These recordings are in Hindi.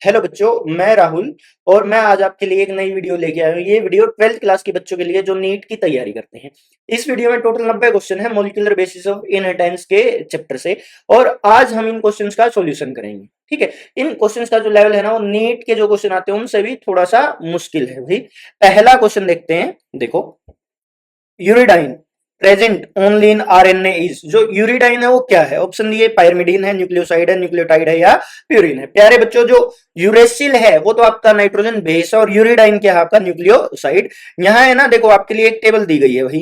हेलो बच्चों, मैं राहुल और मैं आज आपके लिए एक नई वीडियो लेके आया हूँ। ये वीडियो 12th क्लास के बच्चों के लिए जो नीट की तैयारी करते हैं। इस वीडियो में टोटल 90 क्वेश्चन है मॉलिक्यूलर बेसिस ऑफ इनहेरिटेंस के चैप्टर से और आज हम इन क्वेश्चंस का सॉल्यूशन करेंगे। ठीक है, इन क्वेश्चंस का जो लेवल है ना वो नीट के जो क्वेश्चन आते हैं उनसे भी थोड़ा सा मुश्किल है भाई। पहला क्वेश्चन देखते हैं। देखो, uridine present only in RNA is. जो यूरिडाइन है वो क्या है? ऑप्शन दिए पायरिमिडीन है, न्यूक्लियोसाइड है, न्यूक्लियोटाइड है या प्यूरिन है। प्यारे बच्चों, जो यूरेसिल है वो तो आपका नाइट्रोजन बेस है और यूरिडाइन क्या है? आपका न्यूक्लियोसाइड। यहाँ है ना, देखो आपके लिए एक टेबल दी गई है भाई।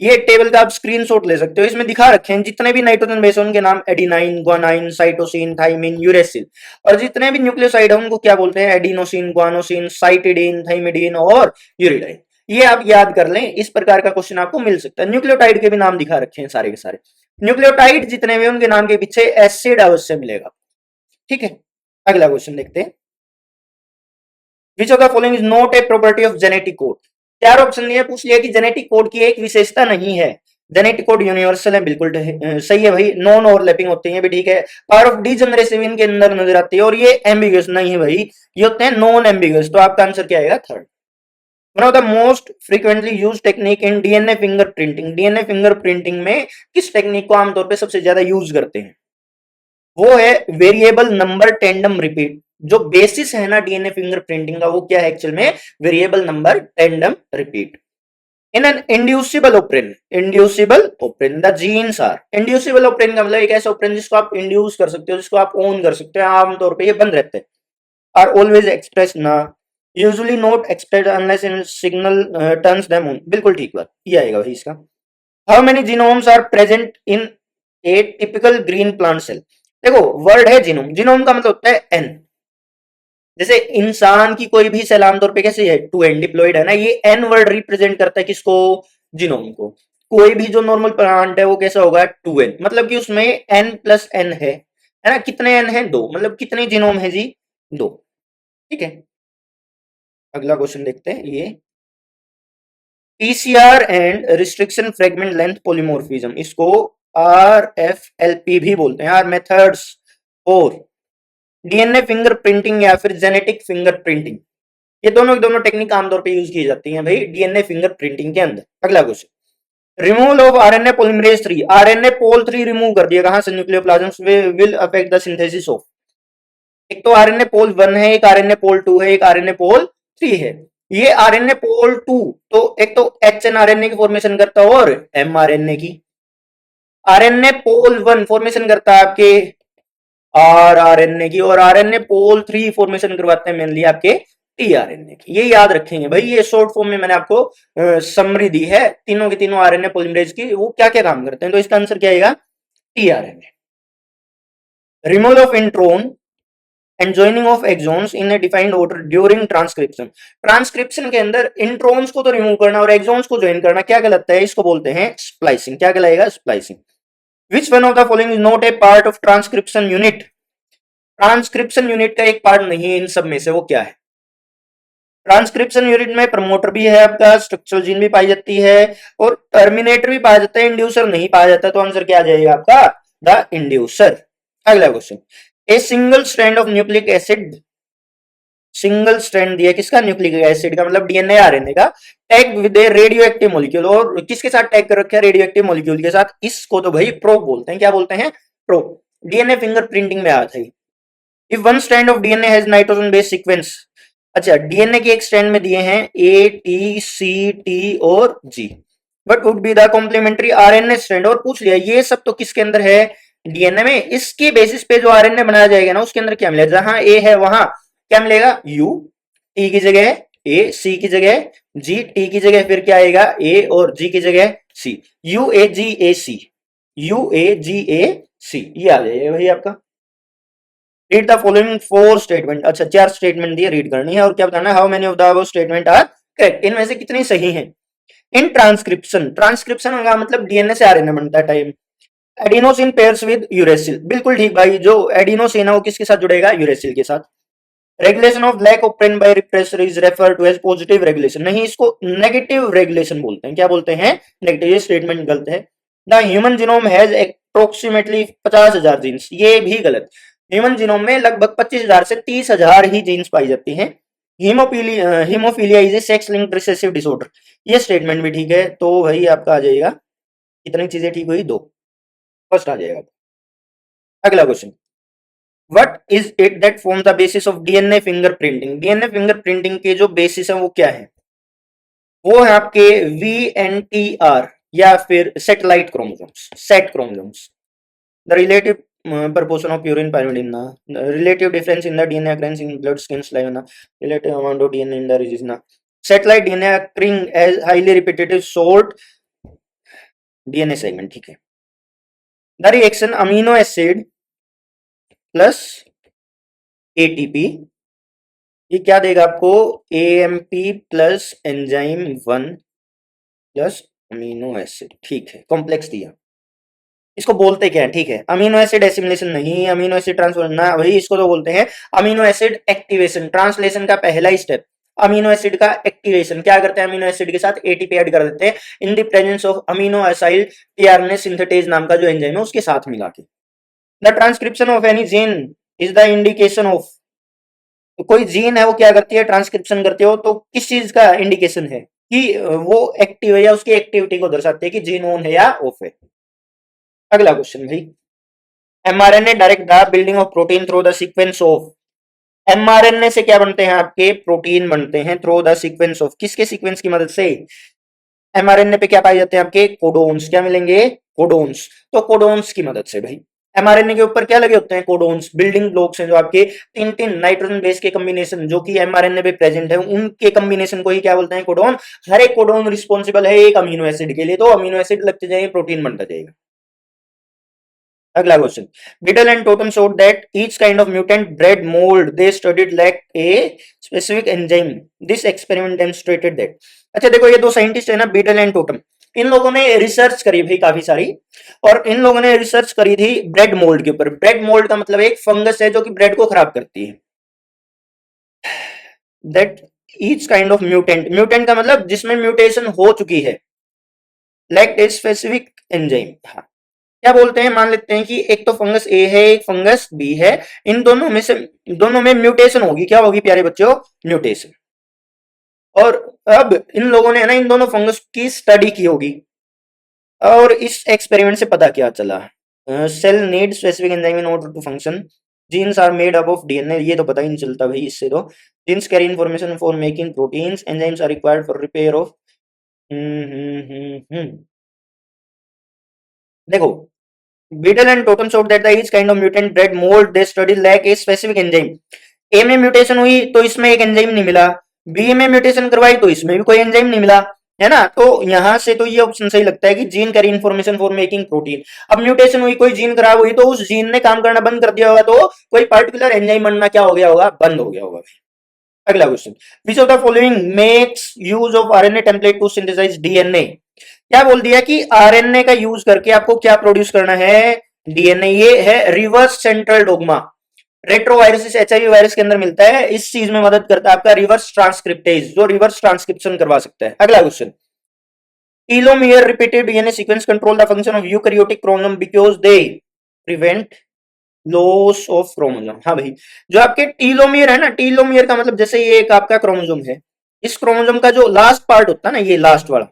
ये टेबल का आप स्क्रीनशॉट ले सकते हो। इसमें दिखा रखे हैं जितने भी नाइट्रोजन बेस है उनके नाम adenine, guanine, cytosine, thymine, uracil. और जितने भी न्यूक्लियोसाइड है उनको क्या बोलते हैं? एडिनोसिन, ग्वानोसिन, साइटिडीन, थाइमिडीन और यूरिडाइन। ये आप याद कर लें, इस प्रकार का क्वेश्चन आपको मिल सकता है। न्यूक्लियोटाइड के भी नाम दिखा रखे हैं सारे के सारे। न्यूक्लियोटाइड जितने भी उनके नाम के पीछे एसिड अवश्य मिलेगा। ठीक है, अगला क्वेश्चन देखते हैं। विच of the following is not a property of genetic code. चार ऑप्शन दिए, पूछ लिया कि जेनेटिक कोड की एक विशेषता नहीं है। जेनेटिक कोड यूनिवर्सल है, बिल्कुल सही है भाई। नॉन ओवरलैपिंग होते हैं भी, ठीक है। पावर ऑफ डीजनरेसिव इनके अंदर नजर आती है और ये एम्बिगुअस नहीं है भाई, ये होते हैं नॉन एम्बिगुअस। तो आपका आंसर क्या आएगा? Third. One of the most frequently use technique in DNA fingerprinting. DNA fingerprinting में किस टेक्निक को आमतौर पर सबसे ज्यादा यूज करते हैं? वो है वेरिएबल नंबर टेंडम रिपीट। जो बेसिस है ना डीएनए फिंगरप्रिंटिंग का, वो क्या है एक्चुअल में? Variable number tandem repeat. In an inducible operon, inducible operon the genes are. Inducible operon का मतलब एक ऐसा ओपरेन जिसको आप इंड्यूस कर सकते हो, जिसको आप ओन कर सकते हो, आमतौर पे ये बंद रहते हैं। आर ऑलवेज एक्सप्रेस ना, usually not express unless in signal turns them on. बिल्कुल ठीक बात, ये आएगा भाई इसका। How many genomes are present in a typical green plant cell. देखो, वर्ड है जीनोम, जीनोम का मतलब होता है एन। जैसे इंसान की कोई भी सेल आमतौर पे कैसे है? 2n डिप्लॉइड है ना, ये एन वर्ड रिप्रेजेंट करता है किसको? जीनोम को। कोई भी जो नॉर्मल प्लांट है वो कैसा होगा? 2n, मतलब कि उसमें n प्लस n है ना। कितने n है? 2, मतलब कितने जीनोम है जी? 2। ठीक है, अगला क्वेश्चन देखते हैं। ये PCR and restriction fragment length polymorphism, इसको RFLP भी बोलते हैं। आर मेथड्स और डीएनए फिंगरप्रिंटिंग या फिर जेनेटिक फिंगरप्रिंटिंग, ये दोनों दोनों टेक्निक आमतौर पे यूज की जाती हैं भाई डीएनए फिंगरप्रिंटिंग के अंदर। अगला question, removal of RNA polymerase 3। RNA pol 3 remove कर दिया कहां से? Nucleoplasm will affect the synthesis of. एक तो आरएनए पोल 1 है, एक आरएनए पोल 2 है, एक आरएनए पोल 3 है। ये आरएनए पोल 2 तो एक तो एचएनआरएनए की फॉर्मेशन करता है और एमआरएनए की। आरएनए पोल 1 फॉर्मेशन करता है आपके आरएनए की, और आरएनए पोल 3 फॉर्मेशन करवाते हैं मेनली आपके टीआरएनए की। ये याद रखेंगे भाई, ये शॉर्ट फॉर्म में मैंने आपको समरी दी है तीनों के तीनों आरएनए पॉलीमरेज की, वो क्या क्या काम करते हैं। तो इसका आंसर क्या आएगा? TRNA. Removal of intron and joining of exons in a defined order during transcription. Transcription के अंदर इंट्रोन्स को तो रिमूव करना और एक्सॉन्स को ज्वाइन करना क्या कहलाता है? इसको बोलते हैं स्प्लाइसिंग। क्या कहलाएगा? Splicing. Which one of the following is not a part of transcription unit. Transcription unit का एक पार्ट नहीं है इन सब में से, वो क्या है? ट्रांसक्रिप्शन यूनिट में प्रमोटर भी है आपका, स्ट्रक्चरल जीन भी पाई जाती है और टर्मिनेटर भी पाया जाता है, इंड्यूसर नहीं पाया जाता। तो आंसर क्या आ जाएगा आपका? The inducer. अगला question, a single strand of nucleic acid, single strand दिया किसका? न्यूक्लिक एसिड का, मतलब डीएनए आरएनए का, tag with a radio active molecule. और किसके साथ टैग कर रखा है? रेडियो एक्टिव मॉलिक्यूल के साथ। इसको तो भाई प्रोब बोलते हैं। क्या बोलते हैं? प्रोब। डीएनए फिंगरप्रिंटिंग में आया था। If one strand of DNA has nitrogen base sequence. अच्छा, डीएनए के एक स्ट्रैंड में दिए हैं ए, टी, सी, टी और G, but would be the complementary RNA strand. और पूछ लिया ये सब तो किसके अंदर है? डीएनए में। इसके बेसिस पे जो आरएनए बनाया जाएगा ना उसके अंदर क्या मिलेगा? जहां ए है वहां क्या मिलेगा? यू। टी की जगह ए, सी की जगह जी, टी की जगह फिर क्या आएगा? ए और जी की जगह सी। यू ए जी ए सी, यू ए जी ए सी, ये आ जाएगा भाई आपका। Read the following 4 statement. अच्छा, 4 स्टेटमेंट दिए, रीड करनी है और क्या बताना है? How many of the above statement are correct, इनमें से कितनी सही हैं? इन ट्रांसक्रिप्शन, ट्रांसक्रिप्शन का मतलब डीएनए से आरएनए बनता है time. Adenosine pairs with uracil, बिल्कुल ठीक भाई। जो एडिनोसिन है वो किसके साथ जुड़ेगा? यूरेसिल के साथ। Regulation of lac operon by repressor is refer to as positive regulation, नहीं इसको नेगेटिव रेगुलेशन बोलते हैं। क्या बोलते हैं? नेगेटिव। ये स्टेटमेंट गलत है। The human genome has approximately 50,000 genes, ये भी गलत। ह्यूमन जीनोम में लगभग 25,000 से 30,000 ही जीन्स पाई जाती हैं। Haemophilia is a sex linked recessive disorder, ये स्टेटमेंट भी ठीक है। तो वही आपका आ जाएगा, कितनी चीजें ठीक हुई, 2, फर्स्ट आ जाएगा। अगला question, what is it that form the basis of DNA fingerprinting? DNA fingerprinting के जो बेसिस है वो क्या है? वो है आपके VNTR या फिर satellite chromosomes, set chromosomes. The relative proportion of purine pyrimidine, the relative difference in the DNA occurrence in blood, skin, saliva, relative amount of DNA in the region, satellite DNA occurring as highly repetitive short DNA segment, ठीक है। The reaction amino acid plus ATP, ये क्या देगा आपको? AMP plus enzyme 1 plus amino acid, ठीक है, कॉम्प्लेक्स दिया। इसको बोलते क्या है? ठीक है, अमीनो एसिड एसिमिलेशन नहीं, अमीनो एसिड ट्रांसफर ना, वही इसको तो बोलते हैं अमीनो एसिड एक्टिवेशन। ट्रांसलेशन का पहला ही स्टेप अमीनो एसिड का एक्टिवेशन। क्या करते हैं? अमीनो एसिड के साथ ATP ऐड कर देते हैं in the presence of amino acyl tRNA synthetase नाम का जो एंजाइम है उसके साथ मिला के। The transcription of any gene is the indication of, कोई जीन है वो क्या करती है? ट्रांसक्रिप्शन करती हो, तो किस चीज का इंडिकेशन है कि वो एक्टिव है, या उसकी एक्टिविटी को दर्शाते हैं कि जीन ऑन है या ऑफ है। अगला क्वेश्चन भाई, mRNA direct the building of protein through the sequence of. mRNA से क्या बनते हैं? आपके प्रोटीन बनते हैं थ्रू द सीक्वेंस ऑफ, किसके सीक्वेंस की मदद से? mRNA पे क्या पाए जाते हैं? आपके कोडोन्स, क्या मिलेंगे? कोडोन्स। तो कोडोन्स की मदद से भाई, mRNA के ऊपर क्या लगे होते हैं? कोडोन्स, बिल्डिंग ब्लॉक्स हैं जो आपके तीन तीन नाइट्रोजन बेस के कॉम्बिनेशन जो कि mRNA पे प्रेजेंट है, उनके कॉम्बिनेशन को ही क्या बोलते हैं? कोडोन। हर एक कोडोन रिस्पॉन्सिबल है एक अमीनो एसिड के लिए, तो अमीनो एसिड लगते जाएंगे, प्रोटीन बनता जाएगा। अगला question, Biddle and Totem showed that each kind of mutant bred mold they studied lacked a specific enzyme. This experiment demonstrated that. अच्छा देखो, ये दो साइंटिस्ट है ना, बिडल एंड टोटम, इन लोगों ने रिसर्च करी भाई काफी सारी, और इन लोगों ने रिसर्च करी थी ब्रेड मोल्ड के ऊपर। ब्रेड मोल्ड का मतलब एक फंगस है जो कि ब्रेड को खराब करती है। That each kind of mutant, mutant का मतलब जिसमें म्यूटेशन हो चुकी है, लैक्ड ए स्पेसिफिक एंजाइम। हाँ, क्या बोलते हैं? मान लेते हैं कि एक तो फंगस ए है, एक फंगस बी है, इन दोनों में से दोनों में म्यूटेशन होगी। क्या होगी प्यारे बच्चों? म्यूटेशन। और अब इन लोगों ने ना इन दोनों फंगस की स्टडी की होगी, और इस एक्सपेरिमेंट से पता क्या चला? Cell need specific enzyme in order to function, genes are made up of DNA, ये तो पता ही नहीं चलता भाई इससे तो। Genes carry information for making proteins, enzymes are required for repair of. देखो, Beetle and Totem showed that the each kind of mutant bred mold they studied lack a specific enzyme. ए में म्यूटेशन हुई तो इसमें एक एंजाइम नहीं मिला, बी में म्यूटेशन करवाई तो इसमें भी कोई एंजाइम नहीं मिला, है ना। तो यहां से तो ये ऑप्शन सही लगता है कि gene carry information for making protein. अब म्यूटेशन हुई, कोई जीन खराब हुई, तो उस जीन ने काम करना बंद कर दिया होगा, तो कोई पर्टिकुलर एंजाइम बनना क्या हो गया होगा? बंद हो गया होगा। अगला question, which of the following makes use of RNA template to synthesize DNA? क्या बोल दिया कि आरएनए का यूज करके आपको क्या प्रोड्यूस करना है? डीएनए। ये है reverse central dogma, retrovirus HIV virus के अंदर मिलता है, इस चीज में मदद करता है आपका रिवर्स ट्रांसक्रिप्टेज, जो रिवर्स ट्रांसक्रिप्शन करवा सकता है। अगला question, telomere repeated DNA sequence control the function of eukaryotic chromosome because they prevent loss of chromosome. हाँ भाई, जो आपके टीलोमियर है ना, टीलोमियर का मतलब जैसे ये एक आपका क्रोमोसोम है, इस क्रोमोसोम का जो लास्ट पार्ट होता है ना, ये लास्ट वाला,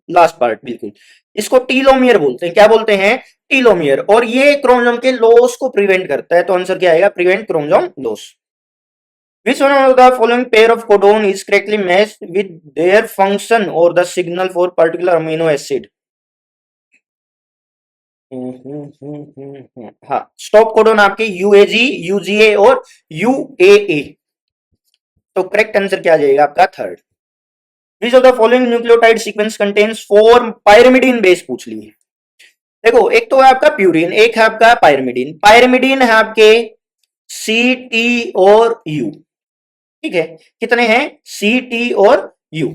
लास्ट पार्ट बिल्कुल, इसको टीलोमियर बोलते हैं। क्या बोलते हैं? टीलोमियर। और ये क्रोमोसोम के लॉस को प्रिवेंट करता है, तो आंसर क्या आएगा? Prevent chromosome loss. Which one of the following pair of codon is correctly matched with their function or the signal for particular amino acid? हाँ, स्टॉप कोडोन आपके यूएजी, यूजीए और यूएए। तो करेक्ट आंसर क्या आ जाएगा आपका? Third. Which of the following nucleotide sequence contains 4 pyrimidine base पूछ ली है। देखो, एक तो है आपका प्यूरिन, एक है आपका पायरिमिडीन। पायरिमिडीन है आपके सी, टी और यू, ठीक है। कितने हैं? सी, टी और यू।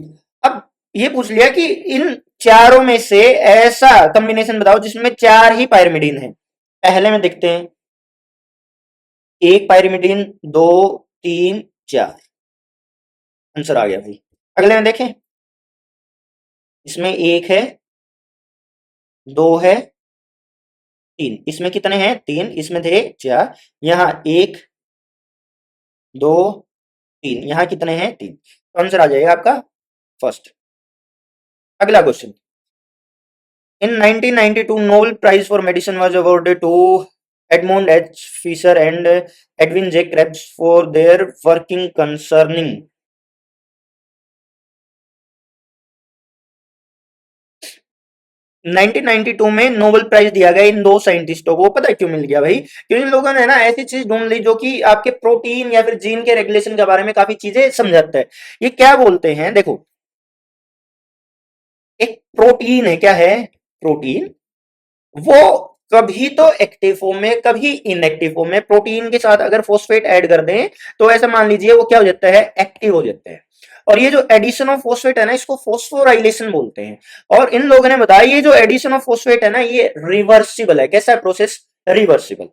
अब ये पूछ लिया कि इन चारों में से ऐसा कॉम्बिनेशन बताओ जिसमें 4 ही पायरिमिडीन है। पहले में देखते हैं, एक पायरिमिडीन, 2, 3, 4, आंसर आ गया भाई। अगले में देखें, इसमें एक है, 2 है, 3, इसमें कितने हैं 3, इसमें थे 4, यहाँ 1 2 3, यहाँ कितने हैं 3, तो आंसर आ जाएगा आपका फर्स्ट। अगला question, in 1992 Nobel prize for medicine was awarded to Edmond H Fischer and Edwin J Krebs for their working concerning 1992 में नोबेल प्राइज दिया गया इन दो साइंटिस्टों को। पता है क्यों मिल गया भाई? क्योंकि इन लोगों ने ना ऐसी चीज ढूंढ ली जो कि आपके प्रोटीन या फिर जीन के रेगुलेशन के बारे में काफी चीजें समझाता है। ये क्या बोलते हैं, देखो एक प्रोटीन है, क्या है प्रोटीन, वो कभी तो एक्टिव फॉर्म में कभी इनएक्टिव फॉर्म में, प्रोटीन के साथ अगर फॉस्फेट ऐड कर दें तो ऐसा मान लीजिए वो क्या हो जाता है, एक्टिव हो जाता है। और ये जो एडिशन ऑफ फॉस्फेट है ना, इसको फॉस्फोराइलेशन बोलते हैं। और इन लोगों ने बताया ये जो एडिशन ऑफ फॉस्फेट है ना, ये रिवर्सिबल है। कैसा है प्रोसेस? रिवर्सिबल।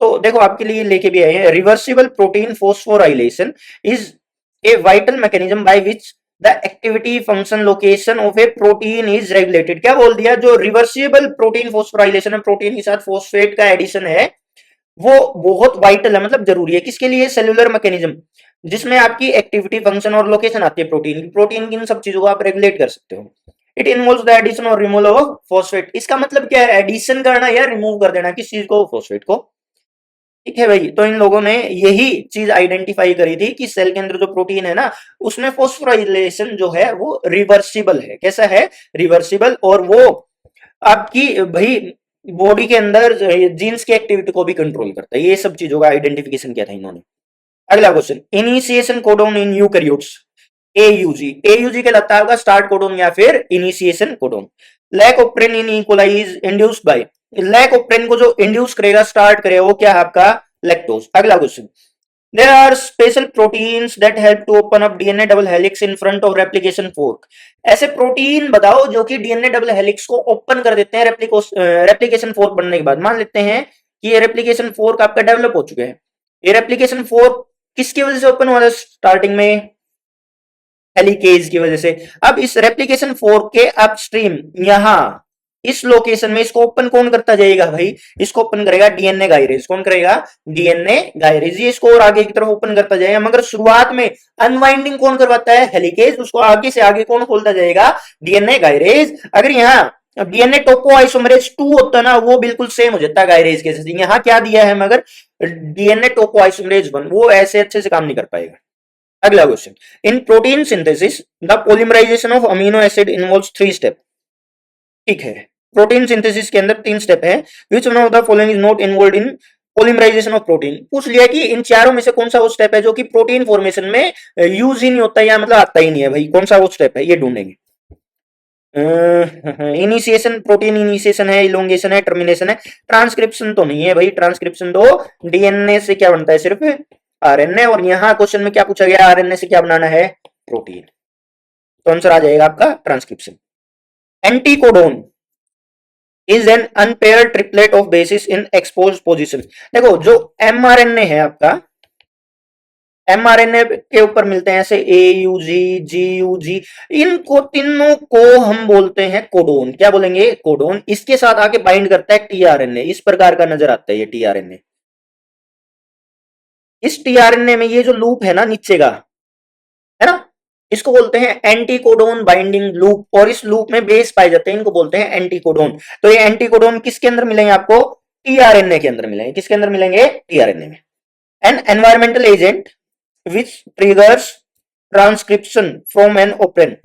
तो देखो आपके लिए लेके भी आए हैं, reversible protein phosphorylation is a vital mechanism by which the activity function location of A protein is regulated. क्या बोल दिया? जो रिवर्सिबल प्रोटीन फॉस्फोराइलेशन है, प्रोटीन के साथ फॉस्फेट का एडिशन है, वो बहुत वाइटल है, मतलब जरूरी है। किसके लिए? सेलुलर मैकेनिज्म, जिसमें आपकी एक्टिविटी फंक्शन और लोकेशन आती है प्रोटीन की। प्रोटीन की इन सब चीजों को आप रेगुलेट कर सकते हो। इट इन्वॉल्व्स द एडिशन और रिमूवल ऑफ फॉस्फेट। इसका मतलब क्या है? एडिशन करना या रिमूव कर देना, किस चीज को? फॉस्फेट को। ठीक है भाई, तो इन लोगों ने यही चीज आइडेंटिफाई करी थी कि सेल के अंदर जो प्रोटीन है ना, उसमें फॉस्फोराइलेशन जो है वो रिवर्सिबल है। कैसा है? रिवर्सिबल। और वो आपकी भाई बॉडी के अंदर जीन्स की एक्टिविटी को भी कंट्रोल करता है। ये सब चीजों का आइडेंटिफिकेशन किया था इन्होंने। अगला question, initiation codon in eukaryotes, AUG. AUG कहलाता है आपका स्टार्ट कोडोन या फिर initiation codon. Lac operon in E coli is induced by, lac operon को जो इंड्यूस करेगा, स्टार्ट करेगा, वो क्या है आपका? लैक्टोज। अगला question, there are special proteins that help to open up DNA double helix in front of replication fork। ऐसे प्रोटीन बताओ जो कि डीएनए डबल हेलिक्स को ओपन कर देते हैं रेप्लिकेशन फोर्क बनने के बाद। मान लेते हैं कि ये रेप्लिकेशन फोर्क आपका डेवलप हो चुके हैं। ये रेप्लिकेशन फोर्क किसकी वजह से ओपन हुआ था स्टार्टिंग में? हेलिकेज की वजह से। अब इस रेप्लिकेशन फोर्क के अपस्ट्रीम यहां इस लोकेशन में इसको ओपन कौन करता जाएगा भाई? इसको ओपन करेगा डीएनए गायरेज। कौन करेगा? DNA gyrase. ये इसको और आगे की तरफ ओपन करता जाएगा, मगर शुरुआत में अनवाइंडिंग कौन करवाता है? हेलिकेज। उसको आगे से आगे कौन खोलता जाएगा? DNA gyrase. अगर यहाँ डीएनए टोपो आइसोमरेज 2 होता ना, वो बिल्कुल सेम हो जाता है गायरेज के जैसे। यहाँ क्या दिया है मगर डीएनए टोपो आइसोमरेज 1, वो ऐसे अच्छे से काम नहीं कर पाएगा। अगला question, in protein synthesis the polymerization of amino acid involves 3 step. ठीक है, प्रोटीन सिंथेसिस के अंदर 3 स्टेप है। Which one of the following is not involved in polymerization of protein. पूछ लिया कि इन चारों में से कौन सा वो स्टेप है जो कि प्रोटीन फॉर्मेशन में यूज ही नहीं होता, या मतलब आता ही नहीं है भाई। कौन सा वो स्टेप है, ये ढूंढेंगे। इनिशिएशन, प्रोटीन इनिशिएशन है, इलोंगेशन है, टर्मिनेशन है। ट्रांसक्रिप्शन तो नहीं है भाई। ट्रांसक्रिप्शन तो डीएनए से क्या बनता है? सिर्फ आरएनए। और यहां क्वेश्चन में क्या पूछा गया? आरएनए से क्या बनाना है? प्रोटीन। तो आंसर आ जाएगा आपका transcription. Anticodon is an unpaired triplet of bases in expose position. देखो जो एमआरएनए है आपका, एमआरएनए के ऊपर मिलते हैं ऐसे एयूजी, जीयूजी, इनको तीनों को हम बोलते हैं कोडोन। क्या बोलेंगे? कोडोन। इसके साथ आके बाइंड करता है टीआरएनए। इस प्रकार का नजर आता है ये टीआरएनए। इस टीआरएनए में ये जो लूप है ना नीचे का, है ना, इसको बोलते हैं एंटीकोडोन बाइंडिंग लूप। और इस लूप में बेस पाए जाते हैं, इनको बोलते हैं एंटीकोडोन। तो ये एंटीकोडोन किसके अंदर मिलेंगे आपको? टीआरएनए के अंदर मिलेंगे। किसके अंदर मिलेंगे? टीआरएनए में। N environmental agent which triggers transcription from an open.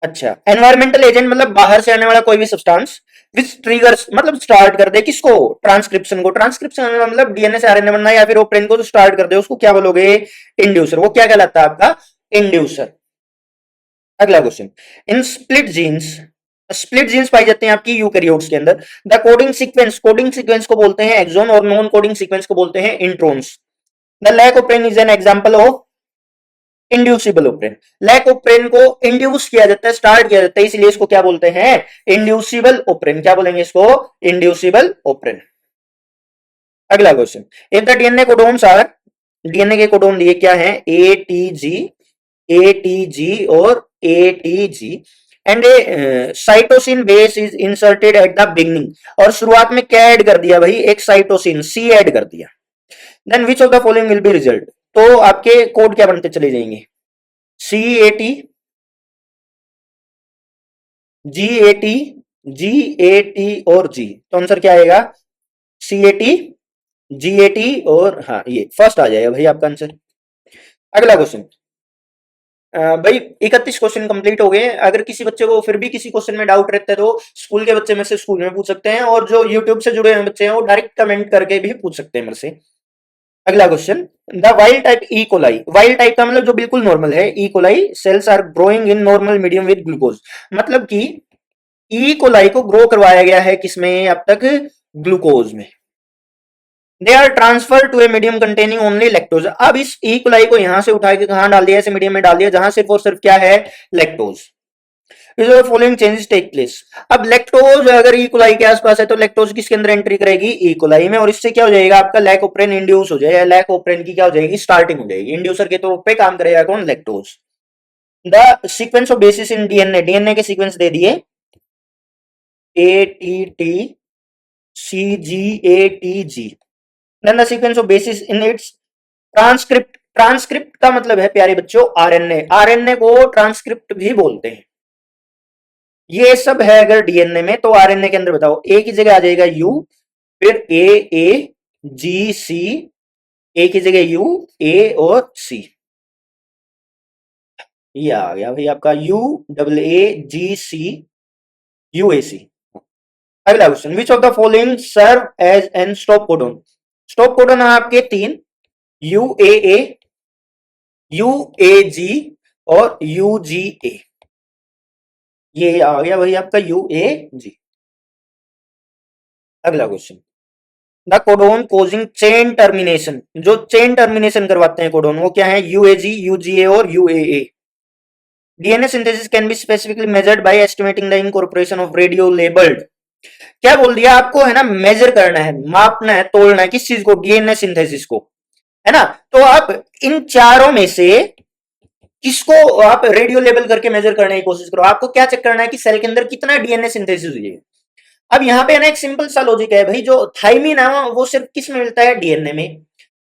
अच्छा, एनवायरमेंटल एजेंट मतलब बाहर से आने वाला कोई भी सब्सटेंस, विच ट्रिगर्स मतलब स्टार्ट कर दे किसको? ट्रांसक्रिप्शन को। ट्रांसक्रिप्शन मतलब डीएनए से आरएनए बनना या फिर ओपन को जो स्टार्ट कर दे, उसको क्या बोलोगे? इंड्यूसर। वो क्या कहलाता है आपका? इंड्यूसर। अगला question, in split genes, split genes पाई जाते हैं आपकी यूकैरियोट्स के अंदर। The coding sequence, coding sequence को बोलते हैं एक्सोन और नॉन कोडिंग सीक्वेंस को बोलते हैं introns. The lac operon is an example of inducible operon. Lac operon को इंड्यूस किया जाता है, स्टार्ट किया जाता है, इसलिए इसको क्या बोलते हैं? Inducible operon. क्या बोलेंगे इसको? Inducible operon. अगला question, if the DNA codons are, DNA के कोडोन दिए क्या है? एटीजी, एटीजी और ATG. And a cytosine base is inserted at the beginning, और शुरुआत में क्या ऐड कर दिया भाई, एक साइटोसिन सी ऐड कर दिया, then which of the following will be result, तो आपके कोड क्या बनते चले जाएंगे, C A T, G A T, G A T और जी, तो आंसर क्या आएगा, सी A T, G A T और हाँ ये फर्स्ट आ जाएगा भाई आपका आंसर। अगला क्वेश्चन, भाई 31 क्वेश्चन कंप्लीट हो गए। अगर किसी बच्चे को फिर भी किसी क्वेश्चन में डाउट रहता है तो स्कूल के बच्चे में से स्कूल में पूछ सकते हैं, और जो यूट्यूब से जुड़े हुए बच्चे हैं वो डायरेक्ट कमेंट करके भी पूछ सकते हैं मेरे से। अगला question, the wild type E coli, wild type का मतलब जो बिल्कुल नॉर्मल है, E coli cells are growing in normal medium with glucose, मतलब कि ई कोलाई को ग्रो करवाया गया है किसमें अब तक, ग्लूकोज में। They are transfer to a medium containing only lactose, अब इस ई कोलाई को यहां से उठा के कहां डाल दिया, ऐसे मीडियम में डाल दिया जहां सिर्फ और सिर्फ क्या है, lactose. Following changes take place, अब लैक्टोज अगर ई कोलाई के आसपास है तो लैक्टोज किसके अंदर एंट्री करेगी, ई कोलाई में, और इससे क्या हो जाएगा आपका लैकोप्रेन इंड्यूस हो जाएगा, लैकोप्रेन की क्या हो जाएगी, स्टार्टिंग हो जाएगी, इंड्यूसर के तौर पे काम करेगा कौन, lactose. The sequence of bases in DNA, DNA के सीक्वेंस दे दिए, A T T C G A T G, then the sequence of bases in its transcript, transcript का मतलब है प्यारे बच्चों आरएनए, आरएनए को ट्रांसक्रिप्ट भी बोलते हैं। ये सब है अगर डीएनए में, तो आरएनए के अंदर बताओ, ए की जगह आ जाएगा यू, फिर ए जी सी, ए की जगह यू, ए और सी, ये आ गया भाई आपका U double A G C U A C. अगला question, which of the following serve as an stop codon, stop codon है आपके तीन, यू ए, यू ए जी और यू जी ए, ये आ गया भाई आपका यू ए जी। अगला question, the codon causing chain termination, जो चेन टर्मिनेशन करवाते हैं कोडोन, वो क्या है, यूएजी, यूजीए और यूएए। DNA synthesis can be specifically measured by estimating the incorporation of radio labelled, क्या बोल दिया आपको, है ना, मेजर करना है, मापना है, तोड़ना है, किस चीज को, डीएनए सिंथेसिस को, है ना। तो आप इन चारों में से किसको आप रेडियो लेवल करके मेजर करने की कोशिश करो, आपको क्या चेक करना है कि सेल के अंदर कितना डीएनए सिंथेसिस हुई है। अब यहाँ पे ना एक सिंपल सा लॉजिक है भाई, जो थाइमिन है वो सिर्फ किस में मिलता है, डीएनए में,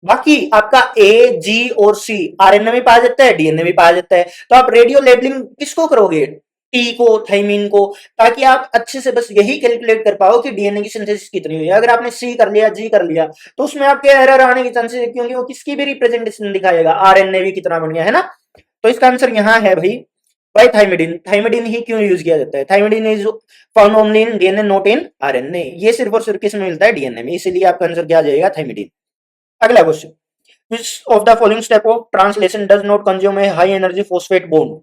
बाकी आपका ए जी और सी आरएनए में पाया जाता है, डीएनए में पाया जाता है। तो आप रेडियो लेबलिंग किसको करोगे, टी को, थाइमिन को, ताकि आप अच्छे से बस यही कैलकुलेट कर पाओ कि डीएनए की सिंथेसिस कितनी हुई है। अगर आपने सी कर लिया, जी कर लिया, तो उसमें आपके एरर आने के चांसेस है, क्योंकि वो किसकी भी रिप्रेजेंटेशन दिखाएगा, आरएनए भी कितना बन गया, है ना। तो इसका आंसर यहाँ है भाई, बाय थाइमिडिन। थाइमिडिन ही क्यों यूज किया जाता है, थाइमिडिन is found only in DNA not in RNA, ये सिर्फ और सिर्फ किस में मिलता है, डीएनए में, इसीलिए आपका आंसर क्या आ जाएगा, थाइमिडिन। अगला question, which of the following step of translation does not consume a high energy phosphate bond,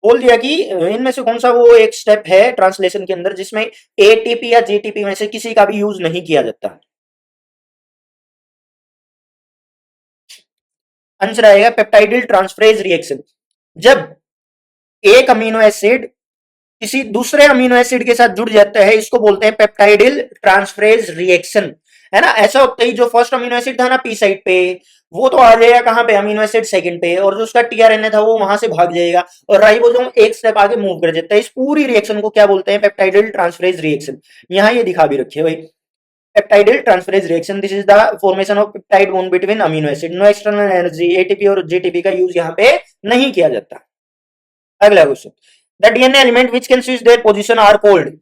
बोल दिया कि इनमें से कौन सा वो एक स्टेप है ट्रांसलेशन के अंदर जिसमें एटीपी या जीटीपी में से किसी का भी यूज नहीं किया जाता। आंसर आएगा पेप्टाइडिल ट्रांसफरेज रिएक्शन, जब एक अमीनो एसिड किसी दूसरे अमीनो एसिड के साथ जुड़ जाता है, इसको बोलते हैं पेप्टाइडिल ट्रांसफरेज रिएक्शन, है ना। ऐसा होता ही जो फर्स्ट अमीनो एसिड था ना पी साइड पे, वो तो आ जाएगा कहां पे, अमीनो एसिड सेकंड पे, और जो उसका टीआरएनए था वो वहां से भाग जाएगा और राइबोसोम एक स्टेप आगे मूव कर जाता है। इस पूरी रिएक्शन को क्या बोलते हैं, पेप्टाइडिल ट्रांसफरेज रिएक्शन। यहां ये दिखा भी रखिए भाई, peptidyl transferase reaction, this is the formation of peptide bond between amino acid, no external energy, ATP और जीटीपी का यूज यहाँ पे नहीं किया जाता। अगला question, the DNA element which can switch their position are called,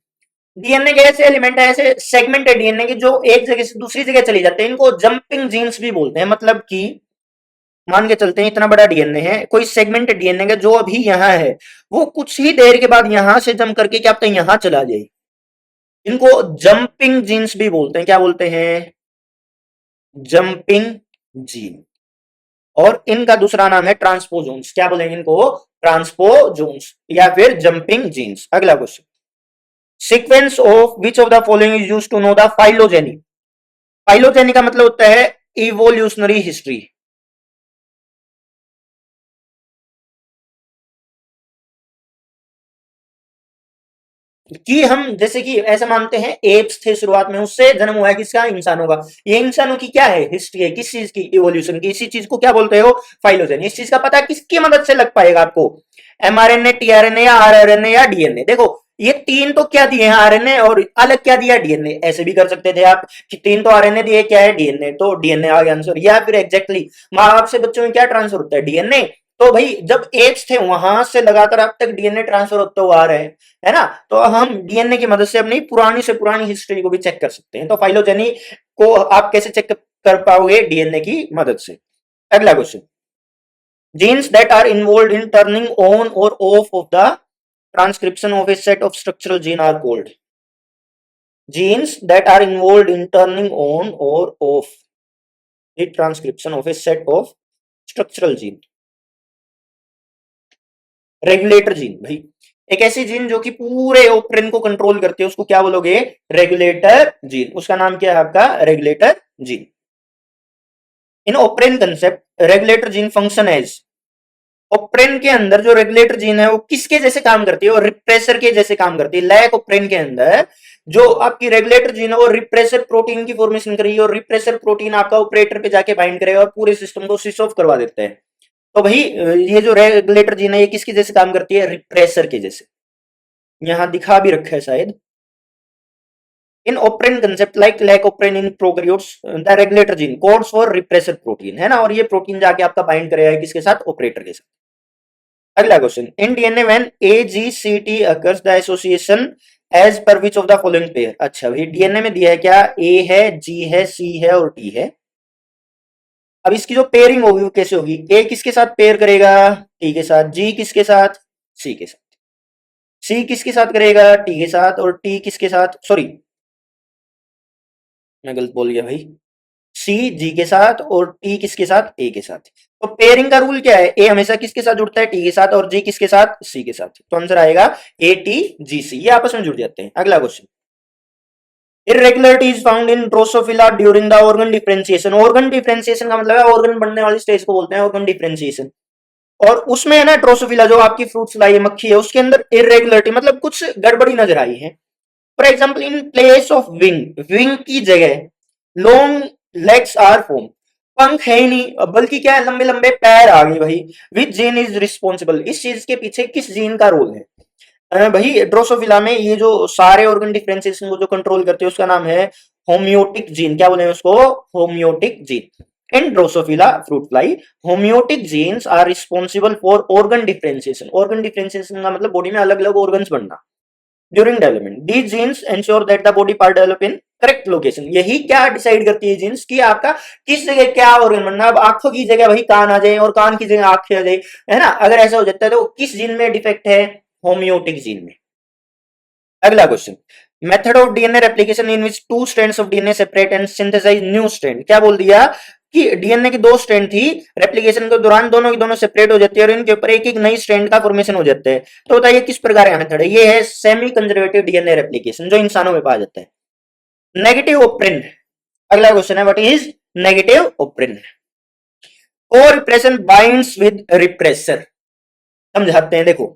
DNA के ऐसे एलिमेंट है, ऐसे सेगमेंट है डीएनए के जो एक जगह से दूसरी जगह चले जाते हैं, इनको जंपिंग जीन्स भी बोलते हैं। मतलब कि मान के चलते हैं इतना बड़ा डीएनए है, कोई सेगमेंट डीएनए का जो अभी यहाँ है वो कुछ ही देर के बाद यहां से जंप करके क्या पता यहां चला जाए, इनको जंपिंग जीन्स भी बोलते हैं। क्या बोलते हैं, जंपिंग जीन। और इनका दूसरा नाम है ट्रांसपोजोन्स, क्या बोलेंगे इनको, ट्रांसपोजोन्स या फिर जंपिंग जीन्स। अगला question, sequence of which of the following is used to know the phylogeny, phylogeny का मतलब होता है इवोल्यूशनरी हिस्ट्री। कि हम जैसे कि ऐसा मानते हैं एप्स थे शुरुआत में, उससे जन्म हुआ है किसका, इंसानों का, ये इंसानों की क्या है हिस्ट्री है, किस चीज की, इवोल्यूशन की, इसी चीज को क्या बोलते हो, फाइलोजेनी। इस चीज का पता किसकी मदद से लग पाएगा आपको, एमआरएनए, टीआरएनए या आरआरएनए या डीएनए। देखो ये तीन तो क्या दिए हैं, आरएनए, और अलग क्या दिया, डीएनए। ऐसे भी कर सकते थे आप कि तीन तो आरएनए दिए, क्या है, डीएनए, तो डीएनए आ गया आंसर। या फिर एग्जैक्टली माँ बाप से बच्चों में क्या ट्रांसफर होता है, डीएनए। तो भाई जब एज थे वहां से लगाकर अब तक डीएनए ट्रांसफर होते हुए आ रहे हैं, है ना। तो हम डीएनए की मदद से अपनी पुरानी से पुरानी हिस्ट्री को भी चेक कर सकते हैं। तो फाइलोजेनी को आप कैसे चेक कर पाओगे, डीएनए की मदद से। अगला question, genes that are involved in turning on or off of the transcription of a set of structural gene are called, genes that are involved in turning on or off the transcription of a set of structural gene, regulator gene. भाई एक ऐसी जीन जो कि पूरे ऑपरेन को कंट्रोल करती है, उसको क्या बोलोगे, रेगुलेटर जीन। उसका नाम क्या है आपका, regulator gene. In operon concept regulator gene function as, operon के अंदर जो रेगुलेटर जीन है वो किसके जैसे काम करती है, और रिप्रेसर के जैसे काम करती है। लैक ऑपरेन के अंदर जो आपकी रेगुलेटर जीन है वो रिप्रेसर प्रोटीन की फॉर्मेशन करेगी, और रिप्रेसर प्रोटीन आपका ऑपरेटर पे जाके बाइंड करेगा और पूरे सिस्टम को स्विच ऑफ करवा देता है। तो भाई ये जो रेगुलेटर जीन है ये किसके जैसे काम करती है, रिप्रेसर के जैसे। यहां दिखा भी रखा है शायद। In operon concept like lac operon in prokaryotes the regulator gene codes for repressor protein, है ना। और ये प्रोटीन जाके आपका बाइंड करेगा किसके साथ, ऑपरेटर के साथ। अगला question, in DNA when AGCT occurs the association as पर which of the following pair. अच्छा भाई डीएनए में दिया है क्या, ए है, जी है, सी है और टी है। अब इसकी जो पेयरिंग होगी वो कैसे होगी, ए किसके साथ पेयर करेगा, टी के साथ, जी किसके साथ, सी के साथ, सी किसके साथ करेगा, टी के साथ, और टी किसके साथ, सॉरी मैं गलत बोल गया भाई, सी जी के साथ और टी किसके साथ, ए के साथ। तो पेयरिंग का रूल क्या है, ए हमेशा किसके साथ जुड़ता है, टी के साथ, और जी किसके साथ, सी के साथ। तो आंसर आएगा ए टी जी सी, ये आपस में जुड़ जाते हैं। अगला question, irregularity is found in Drosophila during the organ differentiation. Organ differentiation का मतलब है ऑर्गन बनने वाली स्टेज को बोलते हैं ऑर्गन डिफरेंशिएशन। और उसमें है ना ड्रोसोफिला जो आपकी फ्रूट फ्लाई है, मक्खी है, उसके अंदर इरेगुलरिटी मतलब कुछ गड़बड़ी नजर आई है। For example in place of wing, wing की जगह लॉन्ग लेग्स आर फॉर्म, पंख है ही नहीं बल्कि क्या है, लंबे लंबे पैर आ गए भाई। विच जीन इज रिस्पॉन्सिबल, इस चीज के पीछे किस जीन का रोल है। भाई ड्रोसोफिला में ये जो सारे ऑर्गन डिफरेंशिएशन को जो कंट्रोल करते हैं उसका नाम है होम्योटिक जीन। क्या बोले उसको, homeotic gene. In Drosophila fruit fly homeotic genes are responsible for organ differentiation. Organ differentiation का मतलब बॉडी में अलग अलग ऑर्गन्स बनना। During development these genes ensure that the body part develop in correct location. यही क्या डिसाइड करती है जीन्स की आपका किस जगह क्या ऑर्गन बनना। अब आंखों की जगह भाई कान आ जाए और कान की जगह आंखें आ जाए, है ना। अगर ऐसा हो जाता है तो किस जीन में डिफेक्ट है, होम्योटिक जीन में। अगला question, method of DNA replication in which two strands of DNA separate and synthesize new strand. क्या बोल दिया कि डीएनए की दो स्ट्रैंड थी, रेप्लिकेशन के दौरान दोनों की दोनों सेपरेट हो जाती है और इनके ऊपर एक एक नई स्ट्रैंड का फॉर्मेशन हो जाता है। तो बताइए किस प्रकार का मेथड है, ये है सेमी कंजर्वेटिव डीएनए रेप्लिकेशन जो इंसानों में पाया जाता है। नेगेटिव ऑपरेंड, अगला क्वेश्चन है व्हाट इज नेगेटिव ऑपरेंड। को रिप्रेशन बाइंड्स विद रिप्रेसर, समझाते हैं देखो।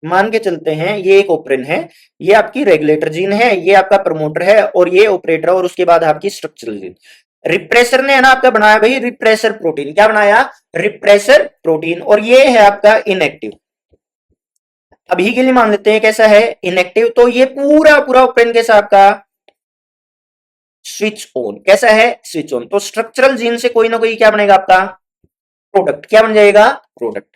मान के चलते हैं ये एक ऑपरेन है, ये आपकी रेगुलेटर जीन है, ये आपका प्रमोटर है, और ये ऑपरेटर, और उसके बाद आपकी स्ट्रक्चरल जीन। रिप्रेसर ने है ना आपका बनाया भाई रिप्रेसर प्रोटीन। क्या बनाया, रिप्रेसर प्रोटीन, और ये है आपका इनएक्टिव। अभी के लिए मान लेते हैं कैसा है, इनएक्टिव। तो ये पूरा पूरा ऑपरेन कैसा आपका स्विच ऑन, कैसा है स्विच ऑन। तो स्ट्रक्चरल जीन से कोई ना कोई क्या बनेगा आपका प्रोडक्ट, क्या बन जाएगा प्रोडक्ट।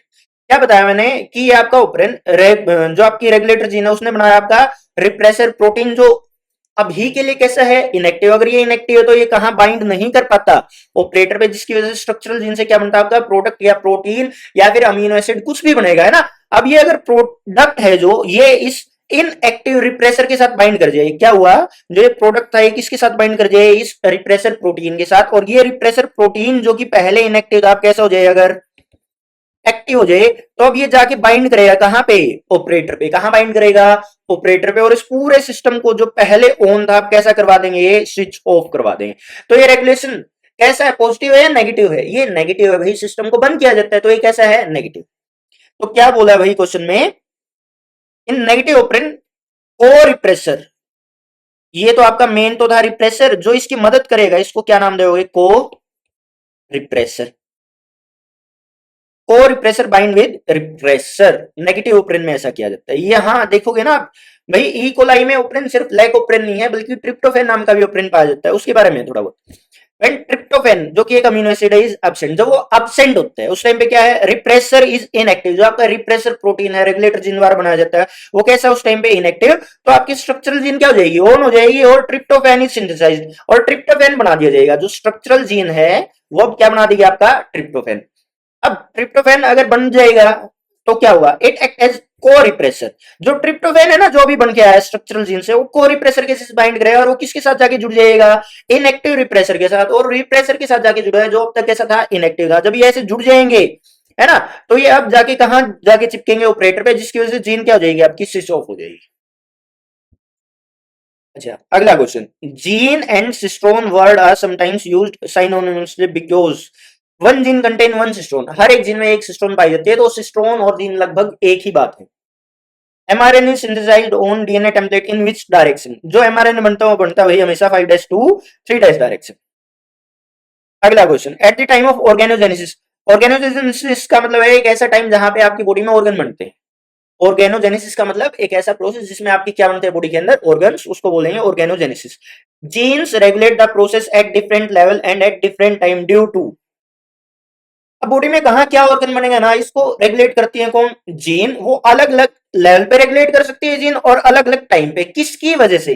क्या बताया मैंने कि ये आपका ओपरेन जो आपकी रेगुलेटर जीन है उसने बनाया आपका रिप्रेसर प्रोटीन, जो अभी के लिए कैसा है इनएक्टिव। अगर ये इनएक्टिव है तो ये कहां बाइंड नहीं कर पाता, ऑपरेटर पे, जिसकी वजह से स्ट्रक्चरल जीन से क्या बनता है आपका प्रोडक्ट या प्रोटीन या फिर अमीनो एसिड कुछ भी बनेगा, है ना। अब ये अगर प्रोडक्ट है जो ये इस इनएक्टिव रिप्रेसर के साथ बाइंड कर जाए, क्या हुआ, जो ये प्रोडक्ट था ये किसके साथ बाइंड कर जाए, इस रिप्रेसर प्रोटीन के साथ। और ये रिप्रेसर प्रोटीन जो कि पहले इनएक्टिव था, आप कैसा हो जाए अगर एक्टिव हो जाए, तो अब ये जाके बाइंड करेगा कहां पे, ऑपरेटर पे। कहां बाइंड करेगा, ऑपरेटर पे। और इस पूरे सिस्टम को जो पहले ऑन था आप कैसा करवा देंगे, ये स्विच ऑफ करवा देंगे। तो ये रेगुलेशन कैसा है, पॉजिटिव है या नेगेटिव है, ये नेगेटिव है भाई, सिस्टम को बंद किया जाता है, तो ये कैसा है नेगेटिव। तो क्या बोला है भाई क्वेश्चन में, इन नेगेटिव ऑपरेंट को रिप्रेसर, ये तो आपका मेन तो था रिप्रेसर, जो इसकी मदद करेगा इसको क्या नाम दोगे, corepressor, corepressor bind with repressor, negative operon में ऐसा किया जाता है। यहाँ देखोगे ना आप, भाई ई कोलाई में ओपरेन सिर्फ लैक ओपरेन नहीं है, बल्कि ट्रिप्टोफैन नाम का भी ओपरेन पाया जाता है, उसके बारे में थोड़ा बहुत। व्हेन ट्रिप्टोफैन जो कि एक अमीनो एसिड है इज एब्सेंट, जब वो एब्सेंट होता है उस टाइम पे क्या है, रिप्रेसर इज इनएक्टिव, जो आपका रिप्रेसर प्रोटीन है, रेगुलेटर जीन द्वारा बनाया जाता है, वो कैसा उस टाइम पे इनएक्टिव, तो आपकी स्ट्रक्चरल जीन क्या हो जाएगी, ऑन हो जाएगी, और ट्रिप्टोफैन इज सिंथेसाइज्ड, और ट्रिप्टोफैन बना दिया जाएगा, जो स्ट्रक्चरल जीन है वो अब क्या बना देगी, आपका ट्रिप्टोफैन। अब ट्रिप्टोफैन अगर बन जाएगा तो क्या हुआ, इट एक्ट एज को रिप्रेसर, जो ट्रिप्टोफैन है ना जो भी बन के आया स्ट्रक्चरल जीन से, वो को रिप्रेसर के साथ बाइंड करेगा, और वो किसके साथ जाके जुड़ जाएगा, इनएक्टिव रिप्रेसर के साथ, और रिप्रेसर के साथ जाके जुड़ा है जो अब तक कैसा था, इनएक्टिव था। जब ये ऐसे जुड़ जाएंगे, है ना, तो ये अब जाके कहां जाके चिपकेंगे, ऑपरेटर पे, जिसकी वजह से जीन क्या हो जाएगी, आपकी स्विच ऑफ हो जाएगी। अच्छा, अगला question, gene and cistron word are sometimes used synonymously because one gene contain one cistron, हर एक जीन में एक सिस्टोन पाई जाती है, तो सिस्टोन और जीन लगभग एक ही बात है। mRNA synthesized on DNA template in which direction, जो mRNA बनता है वो बनता है वही हमेशा 5' to 3' डायरेक्शन। अगला question, at the time of organogenesis, organogenesis का मतलब है एक ऐसा टाइम जहां पे आपकी बॉडी में ऑर्गन बनते हैं। ऑर्गेनोजेनेसिस का मतलब एक ऐसा प्रोसेस जिसमें आपकी क्या बनते हैं बॉडी के अंदर, ऑर्गन्स, उसको बोलेंगे organogenesis. Genes regulate the process at different level and at different time due to, अब बॉडी में कहा क्या ऑर्गन बनेगा ना, इसको रेगुलेट करती है कौन, जीन, वो अलग अलग लेवल पे रेगुलेट कर सकती है जीन, और अलग अलग टाइम पे, किसकी वजह से,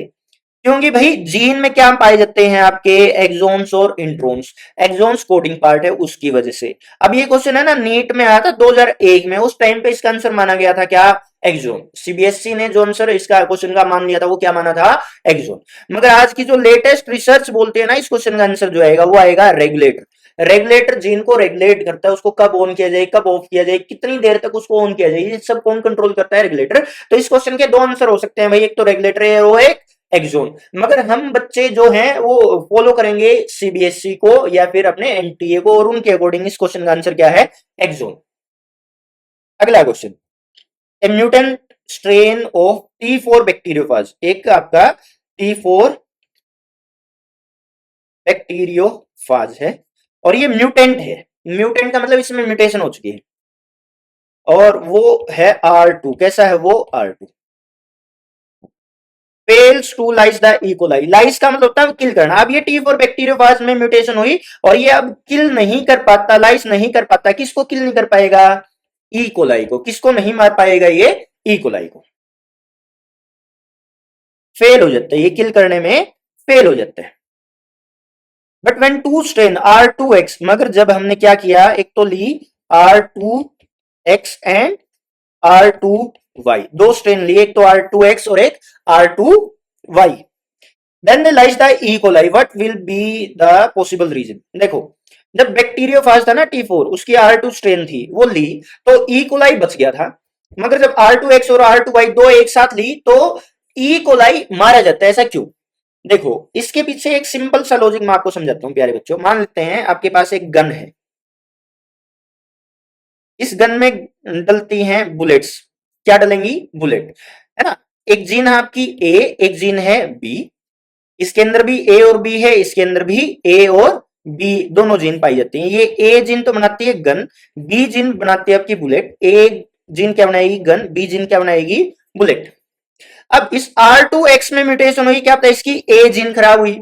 क्योंकि भाई जीन में क्या पाए जाते हैं आपके एक्सोन्स और इंट्रोन्स, एक्सोन्स कोडिंग पार्ट है उसकी वजह से। अब ये क्वेश्चन है ना नीट में आया था 2001 में, उस टाइम पे इसका आंसर माना गया था क्या, एक्सोन, सीबीएसई ने जो आंसर इसका क्वेश्चन का मान लिया था वो क्या माना था, एक्सोन। मगर आज की जो लेटेस्ट रिसर्च बोलती है ना, इस क्वेश्चन का आंसर जो आएगा वो आएगा रेगुलेटर। रेगुलेटर जीन को रेगुलेट करता है, उसको कब ऑन किया जाए, कब ऑफ किया जाए, कितनी देर तक उसको ऑन किया जाए, ये सब कौन कंट्रोल करता है, रेगुलेटर। तो इस क्वेश्चन के दो आंसर हो सकते हैं भाई, एक तो रेगुलेटर है वो एक एक्सोन। मगर हम बच्चे जो हैं वो फॉलो करेंगे सीबीएसई को या फिर अपने एनटीए को, और उनके अकॉर्डिंग इस क्वेश्चन का आंसर क्या है, एक्सोन। अगला question, A mutant strain of T4 bacteriophage, एक आपका T4 बैक्टीरियोफाज है और ये म्यूटेंट है, म्यूटेंट का मतलब इसमें म्यूटेशन हो चुकी है, और वो है R2, कैसा है वो R2, fails to lyse the E coli, lyse का मतलब होता है किल करना। अब ये T4 बैक्टीरियोफाज में म्यूटेशन हुई और ये अब किल नहीं कर पाता, लाइस नहीं कर पाता, किसको किल नहीं कर पाएगा, ई कोलाई को, किसको नहीं मार पाएगा ये, ई कोलाई को, फेल हो जाता है, ये किल करने में फेल हो जाता है। But when to strain R2X, मगर जब हमने क्या किया, एक तो ली R2X एंड R2Y, दो स्ट्रेन लिए, एक तो R2X और एक R2Y, then they lyse the E coli, what will be the possible reason. देखो जब बैक्टीरियोफाज था ना T4, उसकी R2 स्ट्रेन थी वो ली, तो ई कोलाई बच गया था। मगर जब R2X और R2Y दो एक साथ ली तो ई कोलाई मारा जाता है, ऐसा क्यों, देखो इसके पीछे एक सिंपल सा लॉजिक मैं आपको समझाता हूं प्यारे बच्चों। मान लेते हैं आपके पास एक गन है, इस गन में डलती हैं बुलेट्स, क्या डलेंगी, बुलेट, है ना। एक जीन है आपकी ए, एक जीन है बी, इसके अंदर भी ए और बी है, इसके अंदर भी ए और बी दोनों जीन पाई जाती हैं। ये ए जीन तो बनाती है गन, बी जीन बनाती है आपकी बुलेट, ए जीन क्या बनाएगी, गन, बी जीन क्या बनाएगी, बुलेट। अब इस R2X में म्यूटेशन हुई, क्या पता इसकी ए जीन खराब हुई,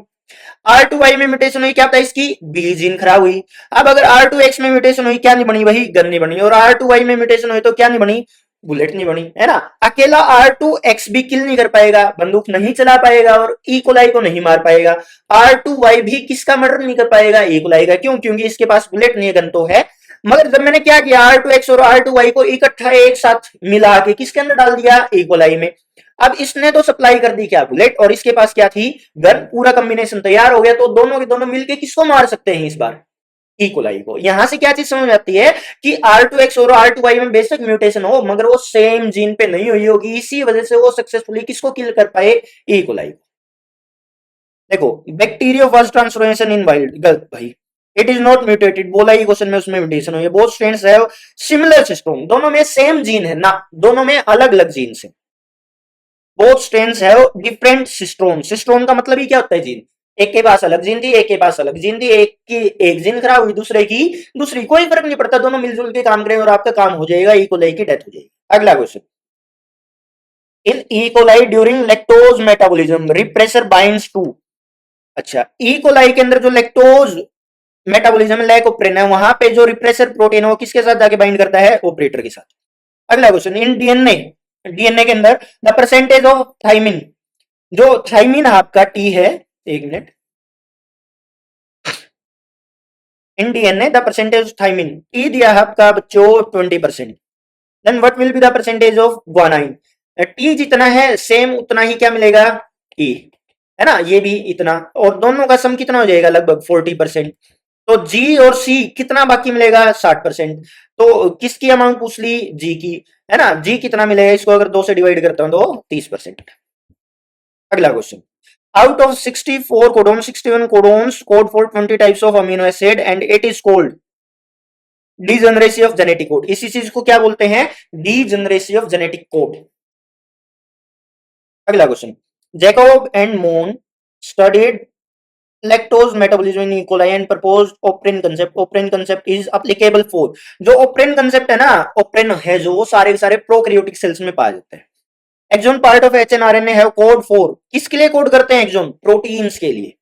R2Y में म्यूटेशन हुई, क्या पता इसकी बी जीन खराब हुई। अब अगर R2X में म्यूटेशन हुई, क्या नहीं बनी, वही गन नहीं बनी, और R2Y में म्यूटेशन हुई तो क्या नहीं बनी, बुलेट नहीं बनी, है ना। अकेला R2X भी किल नहीं कर पाएगा, बंदूक नहीं चला पाएगा और ई कोलाई को नहीं मार पाएगा। R2Y भी किसका मर्डर नहीं कर पाएगा, ई कोलाई का, क्यों, क्योंकि इसके पास बुलेट नहीं है, गन तो है। मगर जब मैंने क्या किया, R2X और R2Y को इकट्ठा एक साथ मिला के किसके अंदर डाल दिया, ई कोलाई में। अब इसने तो सप्लाई कर दी क्या, बुलेट, और इसके पास क्या थी, गन, पूरा कॉम्बिनेशन तैयार हो गया, तो दोनों के दोनों मिलके किसको मार सकते हैं इस बार, ई कोलाई को। यहां से क्या चीज समझ आती है कि R2X और R2Y में बेशक म्यूटेशन हो मगर वो सेम जीन पे नहीं हुई होगी, इसी वजह से वो सक्सेसफुली किसको किल कर पाए, ई कोलाई को। देखो bacteria first transformation in wild, गलत भाई, इट इज नॉट म्यूटेटेड, बोला ही क्वेश्चन में, उसमें म्यूटेशन हुई है। Both strains have similar system, दोनों में सेम जीन है ना, दोनों में अलग अलग जीन है। Both strains have different cistron, cistron का मतलब ही क्या होता है, जीन, एक के पास अलग जीन थी, एक के पास अलग जीन थी, एक की एक जीन खराब हुई, दूसरे की दूसरी, कोई फर्क नहीं पड़ता, दोनों मिलजुल के काम करें और आपका काम हो जाएगा, ई कोलाई की डेथ हो जाएगी। अगला question, in E coli during lactose metabolism repressor binds to. अच्छा, ई कोलाई के अंदर जो लैक्टोज मेटाबॉलिज्म लैकोप्रिन है, वहां पे जो रिप्रेसर प्रोटीन है वो किसके साथ जाके बाइंड करता है, ऑपरेटर के साथ। अगला क्वेश्चन, इन डीएनए, डीएनए के अंदर द परसेंटेज ऑफ थाइमिन, जो थाइमिन आपका टी है, एक minute, in DNA the percentage of thymine, T दिया है आपका बच्चों 20%, then what will be the percentage of guanine, T जितना है सेम उतना ही क्या मिलेगा, ई, है ना, ये भी इतना, और दोनों का सम कितना हो जाएगा, लगभग 40%। तो जी और सी कितना बाकी मिलेगा, 60%। तो किसकी अमाउंट पूछ ली, जी की, है ना, जी कितना मिलेगा, इसको अगर 2 से डिवाइड करता हूं तो 30%। अगला question, out of 64 codons, 61 codons code for 20 types of amino acid and it is called degeneracy of genetic code, इसी चीज को क्या बोलते हैं, degeneracy of genetic code। अगला क्वेश्चन, जैकब एंड मोन studied lactose metabolism in E. coli and proposed operin concept, operin concept is applicable for, जो operin concept है ना, operin है जो वो सारे सारे प्रोकैरियोटिक सेल्स में पाए जाते हैं। एक्सोन पार्ट ऑफ एचएनआरएनए है कोड फॉर, किसके लिए कोड करते हैं एक्सोन, प्रोटीन्स के लिए।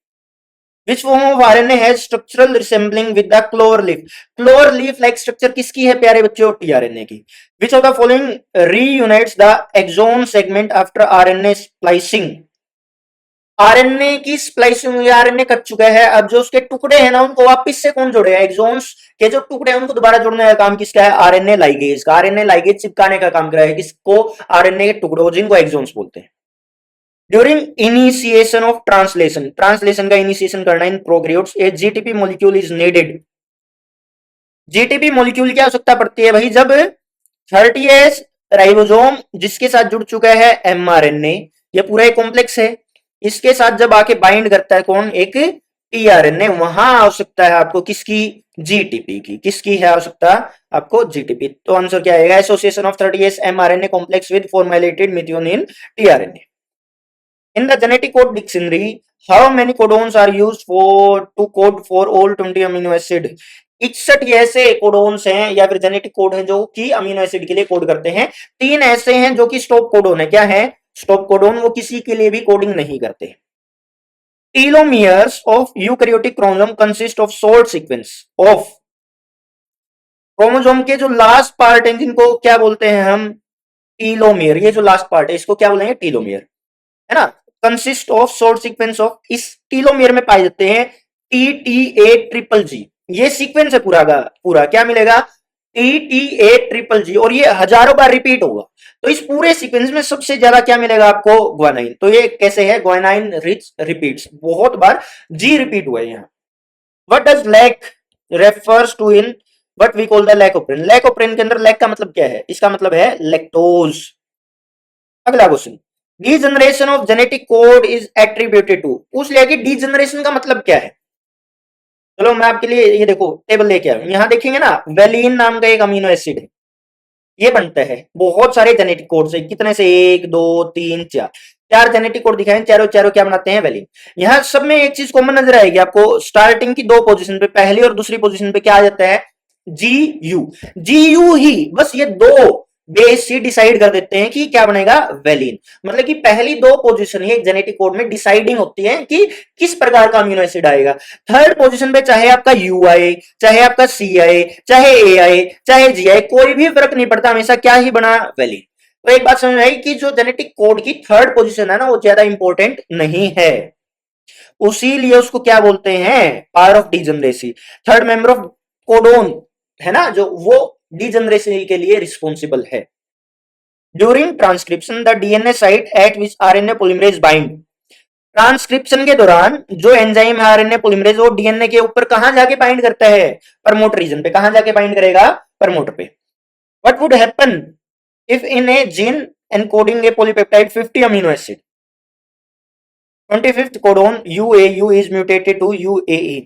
Which form of RNA has structural resembling with the clover leaf, clover leaf like structure किसकी है प्यारे बच्चों, टीआरएनए की। Which of the following reunites the exon segment after RNA splicing, RNA की स्प्लाइसिंग हुई, आरएनए कट चुका है, अब जो उसके टुकड़े हैं ना उनको वापस से कौन जोड़ेगा, एक्सोन्स के जो टुकड़े हैं उनको दोबारा जोड़ने का काम किसका है, आरएनए लाइगेज का, आरएनए लाइगेज चिपकाने का काम करेगा किसको, आरएनए के टुकड़ों, जिनको एक्सोन्स बोलते हैं। During initiation of translation, translation का इनिशिएशन करना in prokaryotes, a GTP molecule is needed, GTP molecule क्या आवश्यकता पड़ती है भाई, जब 30S राइबोसोम जिसके साथ जुड़ चुका है एमआरएनए, ये पूरा एक कॉम्प्लेक्स है, इसके साथ जब आके बाइंड करता है कौन, एक टीआरएनए, वहां आवश्यकता है आपको किसकी, जीटीपी की, किसकी है आवश्यकता आपको, जीटीपी। तो आंसर क्या आएगा, association of 30S mRNA complex with formylated methionine tRNA. In the genetic code dictionary, how many codons are used for to code for all 20 amino acid? 61 ऐसे कोडोन्स हैं या फिर जेनेटिक कोड हैं जो कि अमीनो एसिड के लिए कोड करते हैं, 3 ऐसे हैं जो कि स्टॉप कोडोन है, क्या है, स्टॉप कोडोन, वो किसी के लिए भी कोडिंग नहीं करते। Telomeres of eukaryotic chromosome consist of short sequence of, chromosome के जो लास्ट पार्ट है जिनको क्या बोलते हैं हम, टीलोमियर, ये जो लास्ट पार्ट है इसको क्या बोलेंगे, टीलोमियर, है ना, consist of short sequence of, इस टीलोमियर में पाए जाते हैं टीटीए ट्रिपल जी, ये सीक्वेंस है पूरा का पूरा, क्या मिलेगा, टीटीए ट्रिपल जी, और ये हजारों बार रिपीट होगा, तो इस पूरे सीक्वेंस में सबसे ज्यादा क्या मिलेगा आपको, ग्वानाइन। तो ये कैसे है, ग्वानाइन रिच रिपीट्स, बहुत बार जी रिपीट हुआ है यहाँ। What does lac refers to in what we call the lac operon, lac operon के अंदर लैक का मतलब क्या है, इसका मतलब है लैक्टोज। अगला question, degeneration of genetic code is attributed to, पूछ लिया कि डीजनरेशन का मतलब क्या है। चलो मैं आपके लिए ये देखो टेबल लेके आया, यहां देखेंगे ना, वेलिन नाम का एक अमीनो एसिड है, ये बनता है बहुत सारे जेनेटिक कोड से, कितने से, 1 2 3 4, 4 जेनेटिक कोड दिखाए, चारों चारों क्या बनाते हैं, वेलिन। यहाँ सब में एक चीज कॉमन नजर आएगी आपको, स्टार्टिंग की 2 पोजीशन पे, पहली और दूसरी पोजीशन पे क्या आ जाता है, जी यू, जी यू ही, बस ये 2 बेस ही डिसाइड कर देते हैं कि क्या बनेगा, वेलिन। मतलब कि पहली 2 पोजीशन ही एक जेनेटिक कोड में डिसाइडिंग होती है कि किस प्रकार का अमीनो एसिड आएगा। थर्ड पोजीशन पे चाहे आपका यू आए, चाहे आपका सी आए, चाहे ए आए, चाहे जी आए, कोई भी फर्क नहीं पड़ता, हमेशा क्या ही बना, वेलिन। तो एक बात समझ आई कि जो जेनेटिक कोड की थर्ड पोजीशन है ना वो ज्यादा इंपॉर्टेंट नहीं है, उसीलिए उसको क्या बोलते हैं, power of degeneracy, third member of codon है ना, जो वो डीजनरेसी के लिए रिस्पॉन्सिबल है। During transcription the DNA site eight which RNA polymerase bind, transcription के दौरान जो एंजाइम है आरएनए पॉलीमरेज वो डीएनए के ऊपर कहां जाके बाइंड करता है, प्रमोटर रीजन पे, कहां जाके बाइंड करेगा, प्रमोटर पे। What would happen if in A gene encoding A polypeptide 50 amino acid, 25th codon UAU is mutated to UAE,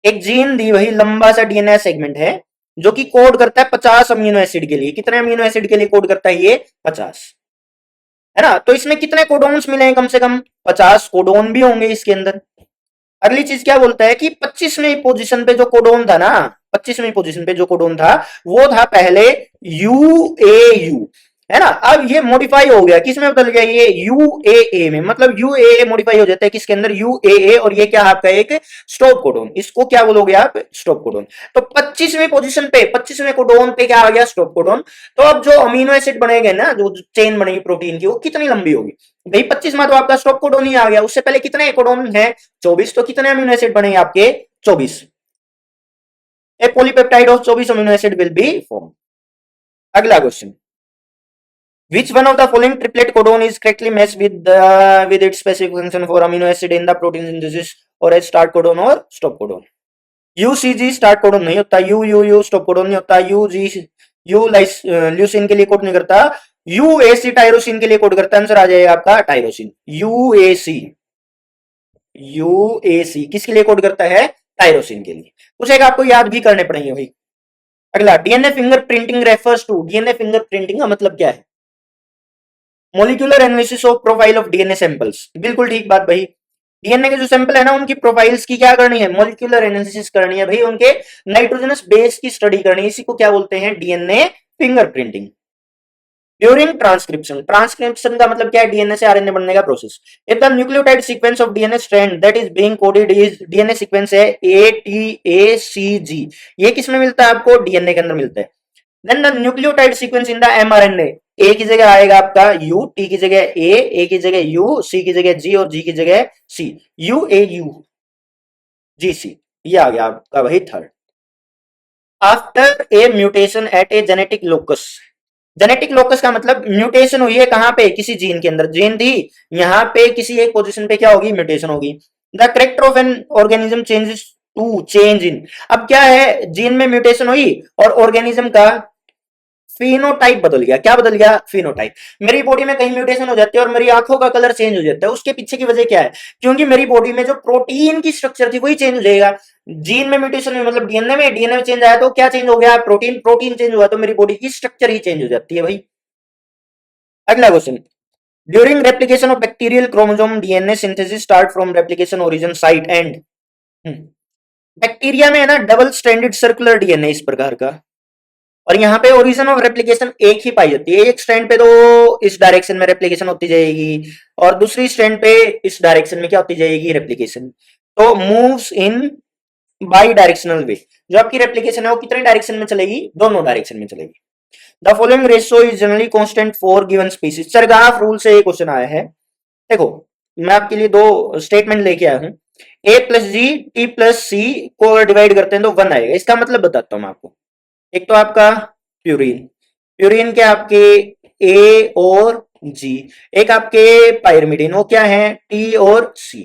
एक जीन दी वही लंबा सा डीएनए सेगमेंट है जो कि कोड करता है 50 अमीनो एसिड के लिए, कितने अमीनो एसिड के लिए कोड करता है ये, 50, है ना। तो इसमें कितने कोडोन्स मिले हैं, कम से कम 50 कोडोन भी होंगे इसके अंदर। अगली चीज क्या बोलता है कि 25वीं पोजीशन पे जो कोडोन था ना, 25वीं पोजीशन पे जो कोडोन था वो था पहले यूएयू, है ना। अब ये मॉडिफाई हो गया, किसमें बदल गया, ये यूएए में। मतलब यूएए मॉडिफाई हो जाता है किसके अंदर, यूएए, और ये क्या आपका एक स्टॉप कोडोन, इसको क्या बोलोगे आप, स्टॉप कोडोन। तो 25वीं पोजीशन पे, 25वें कोडोन पे क्या आ गया, स्टॉप कोडोन। तो अब जो अमीनो एसिड बनेंगे ना, जो चेन बनेगी प्रोटीन की, वो कितनी लंबी होगी भाई, 25वां तो आपका स्टॉप कोडोन ही आ गया। उससे पहले कितने कोडोन है, 24। तो कितने अमीनो एसिड बनेंगे आपके, 24। A polypeptide of 24 amino acid will be form. अगला question, which one of the following triplet codon is correctly matched with its specific function for amino acid in the protein synthesis, और है start codon और stop codon। UCG start codon नहीं होता, यू स्टॉप कोडोन नहीं होता, यू ल्यूसिन के लिए कोड नहीं करता, यूएसी टायरोसिन के लिए कोड करता है। आंसर आ जाएगा आपका टायरोसिन, यूएसी। यूएसी किसके लिए कोड करता है, टायरोसिन के लिए। कुछ एक आपको याद भी करने पड़ेंगे भाई। अगला, DNA finger printing refers to, DNA finger printing का मतलब क्या है, molecular analysis of profile of DNA samples. बिल्कुल ठीक बात भाई, डीएनए के जो सैंपल है ना, उनकी प्रोफाइल्स की क्या करनी है, मोलिकुलर एनालिसिस करनी है भाई, उनके नाइट्रोजनस बेस की स्टडी करनी है। इसी को क्या बोलते हैं, DNA fingerprinting. During transcription, transcription का मतलब क्या है, डीएनए से आरएनए बनने का process. If the nucleotide sequence of DNA strand that is being coded is, DNA sequence है ATACG, ये किसमें मिलता है आपको, डीएनए के अंदर मिलता है। Then the nucleotide sequence in the mRNA, A की जगह आएगा आपका यू, टी की जगह ए की जगह यू, सी की जगह जी, और जी की जगह सी, UAU GC, ये आ गया आपका वही third. After a mutation eight a genetic locus, genetic locus का मतलब म्यूटेशन हुई है कहां पे, किसी जीन के अंदर, जीन थी यहां पे किसी एक पोजीशन पे क्या होगी, म्यूटेशन होगी। The character of an organism changes to change in, अब क्या है, जीन में म्यूटेशन हुई और ऑर्गेनिज्म का फिनोटाइप बदल गया। क्या बदल गया, फिनोटाइप। मेरी बॉडी में कहीं म्यूटेशन हो जाती है और मेरी आंखों का कलर चेंज हो जाता है, उसके पीछे की वजह क्या है, क्योंकि मेरी बॉडी में जो प्रोटीन की स्ट्रक्चर थी वही चेंज हो जाएगा। जीन में म्यूटेशन हुई मतलब डीएनए में चेंज आया, तो क्या चेंज हो गया, प्रोटीन चेंज हुआ, तो मेरी बॉडी की स्ट्रक्चर ही चेंज हो जाती है भाई। अगला question, during replication of bacterial chromosome DNA synthesis start from replication origin site and, bacteria में है ना डबल स्ट्रैंडेड सर्कुलर डीएनए इस प्रकार का, और यहाँ पे ओरिजिन ऑफ रेप्लिकेशन एक ही पाई जाती है। एक स्ट्रैंड पे तो इस डायरेक्शन में रेप्लिकेशन होती जाएगी, और दूसरी स्ट्रैंड पे इस डायरेक्शन में क्या होती जाएगी, रेप्लिकेशन। तो मूव्स इन बाई डायरेक्शनल वे, जो आपकी रेप्लिकेशन है वो कितने डायरेक्शन में चलेगी, दोनों डायरेक्शन में चलेगी। The following ratio is generally constant for given species, Chargaff rule से ये क्वेश्चन आया है। देखो मैं आपके लिए दो स्टेटमेंट लेके आया हूं, A+G T+C को डिवाइड करते हैं तो 1 आएगा। इसका मतलब बताता हूं मैं आपको। एक तो आपका प्यूरिन, प्यूरिन के आपके A और G, एक आपके पायरिमिडिन, वो क्या है, T और C।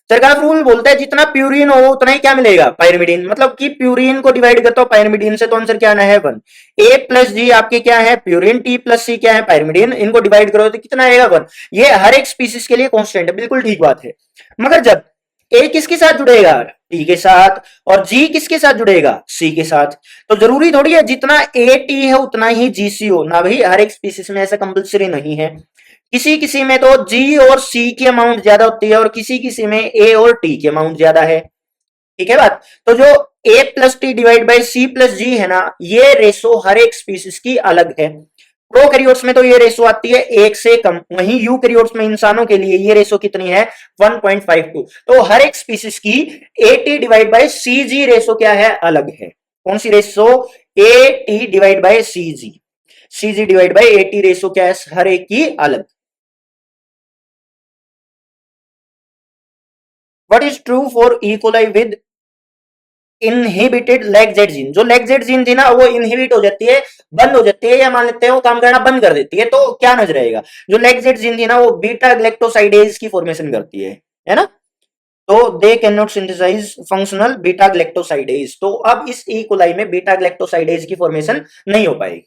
सरकार रूल बोलता है जितना प्यूरिन हो उतना ही क्या मिलेगा, पायरिमिडिन। मतलब कि प्यूरिन को डिवाइड करता हो पायरिमिडिन से, तो आंसर क्या आना है, 1। A+G आपके क्या है, प्यूरिन, T+C क्या है, पायरिमिडिन, इनको डिवाइड करो तो कितना आएगा, 1। ये हर एक स्पीसीज के लिए कांस्टेंट है, बिल्कुल ठीक बात है। मगर जब ए किसके साथ जुड़ेगा, टी के साथ, और जी किसके साथ जुड़ेगा, सी के साथ, तो जरूरी थोड़ी है जितना ए टी है उतना ही जी सी हो ना भाई, हर एक स्पीसीज में ऐसा कंपलसरी नहीं है। किसी किसी में तो जी और सी की अमाउंट ज्यादा होती है, और किसी किसी में ए और टी की अमाउंट ज्यादा है। ठीक है बात। तो जो A+T डिवाइड बाई C+G है ना, ये रेशो हर एक स्पीसीज की अलग है। प्रोकैरियोट्स में तो ये रेशो आती है 1 से कम, वहीं यूकैरियोट्स में इंसानों के लिए ये रेशो कितनी है, 1.52। तो हर एक स्पीसीज की AT divide by CG ratio क्या है, अलग है। कौन सी ratio, AT divide by CG, CG divide by AT ratio क्या है, हर एक की अलग। What is true for E coli with inhibited lac Z gene, जो लेग जेड जीन थी ना वो इनहिबिट हो जाती है, बंद हो जाती है, या मान लेते हैं वो काम करना बंद कर देती है, तो क्या नजर आएगा, जो लेग जेड जीन थी ना वो बीटा ग्लैक्टोसाइडेज की फॉर्मेशन करती है ना। तो they can not synthesize functional beta galactosidase, तो अब इस ई कोलाई में बीटा ग्लैक्टोसाइडेज की फॉर्मेशन नहीं हो पाएगी।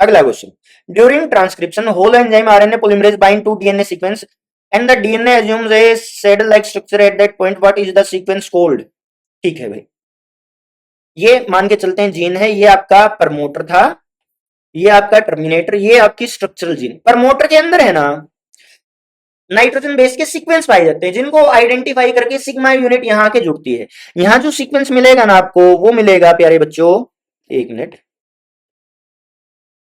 अगला question, during transcription whole enzyme RNA polymerase bind to DNA sequence and the DNA assumes a saddle like structure at that point, what is the sequence called। ठीक है भाई, ये मान के चलते हैं जीन है, ये आपका प्रमोटर था, ये आपका टर्मिनेटर, ये आपकी स्ट्रक्चरल जीन। प्रमोटर के अंदर है ना नाइट्रोजन बेस के सीक्वेंस पाए जाते हैं, जिनको आइडेंटिफाई करके सिग्मा यूनिट यहाँ के जुड़ती है। यहाँ जो सीक्वेंस मिलेगा ना आपको, वो मिलेगा प्यारे बच्चों, एक मिनट,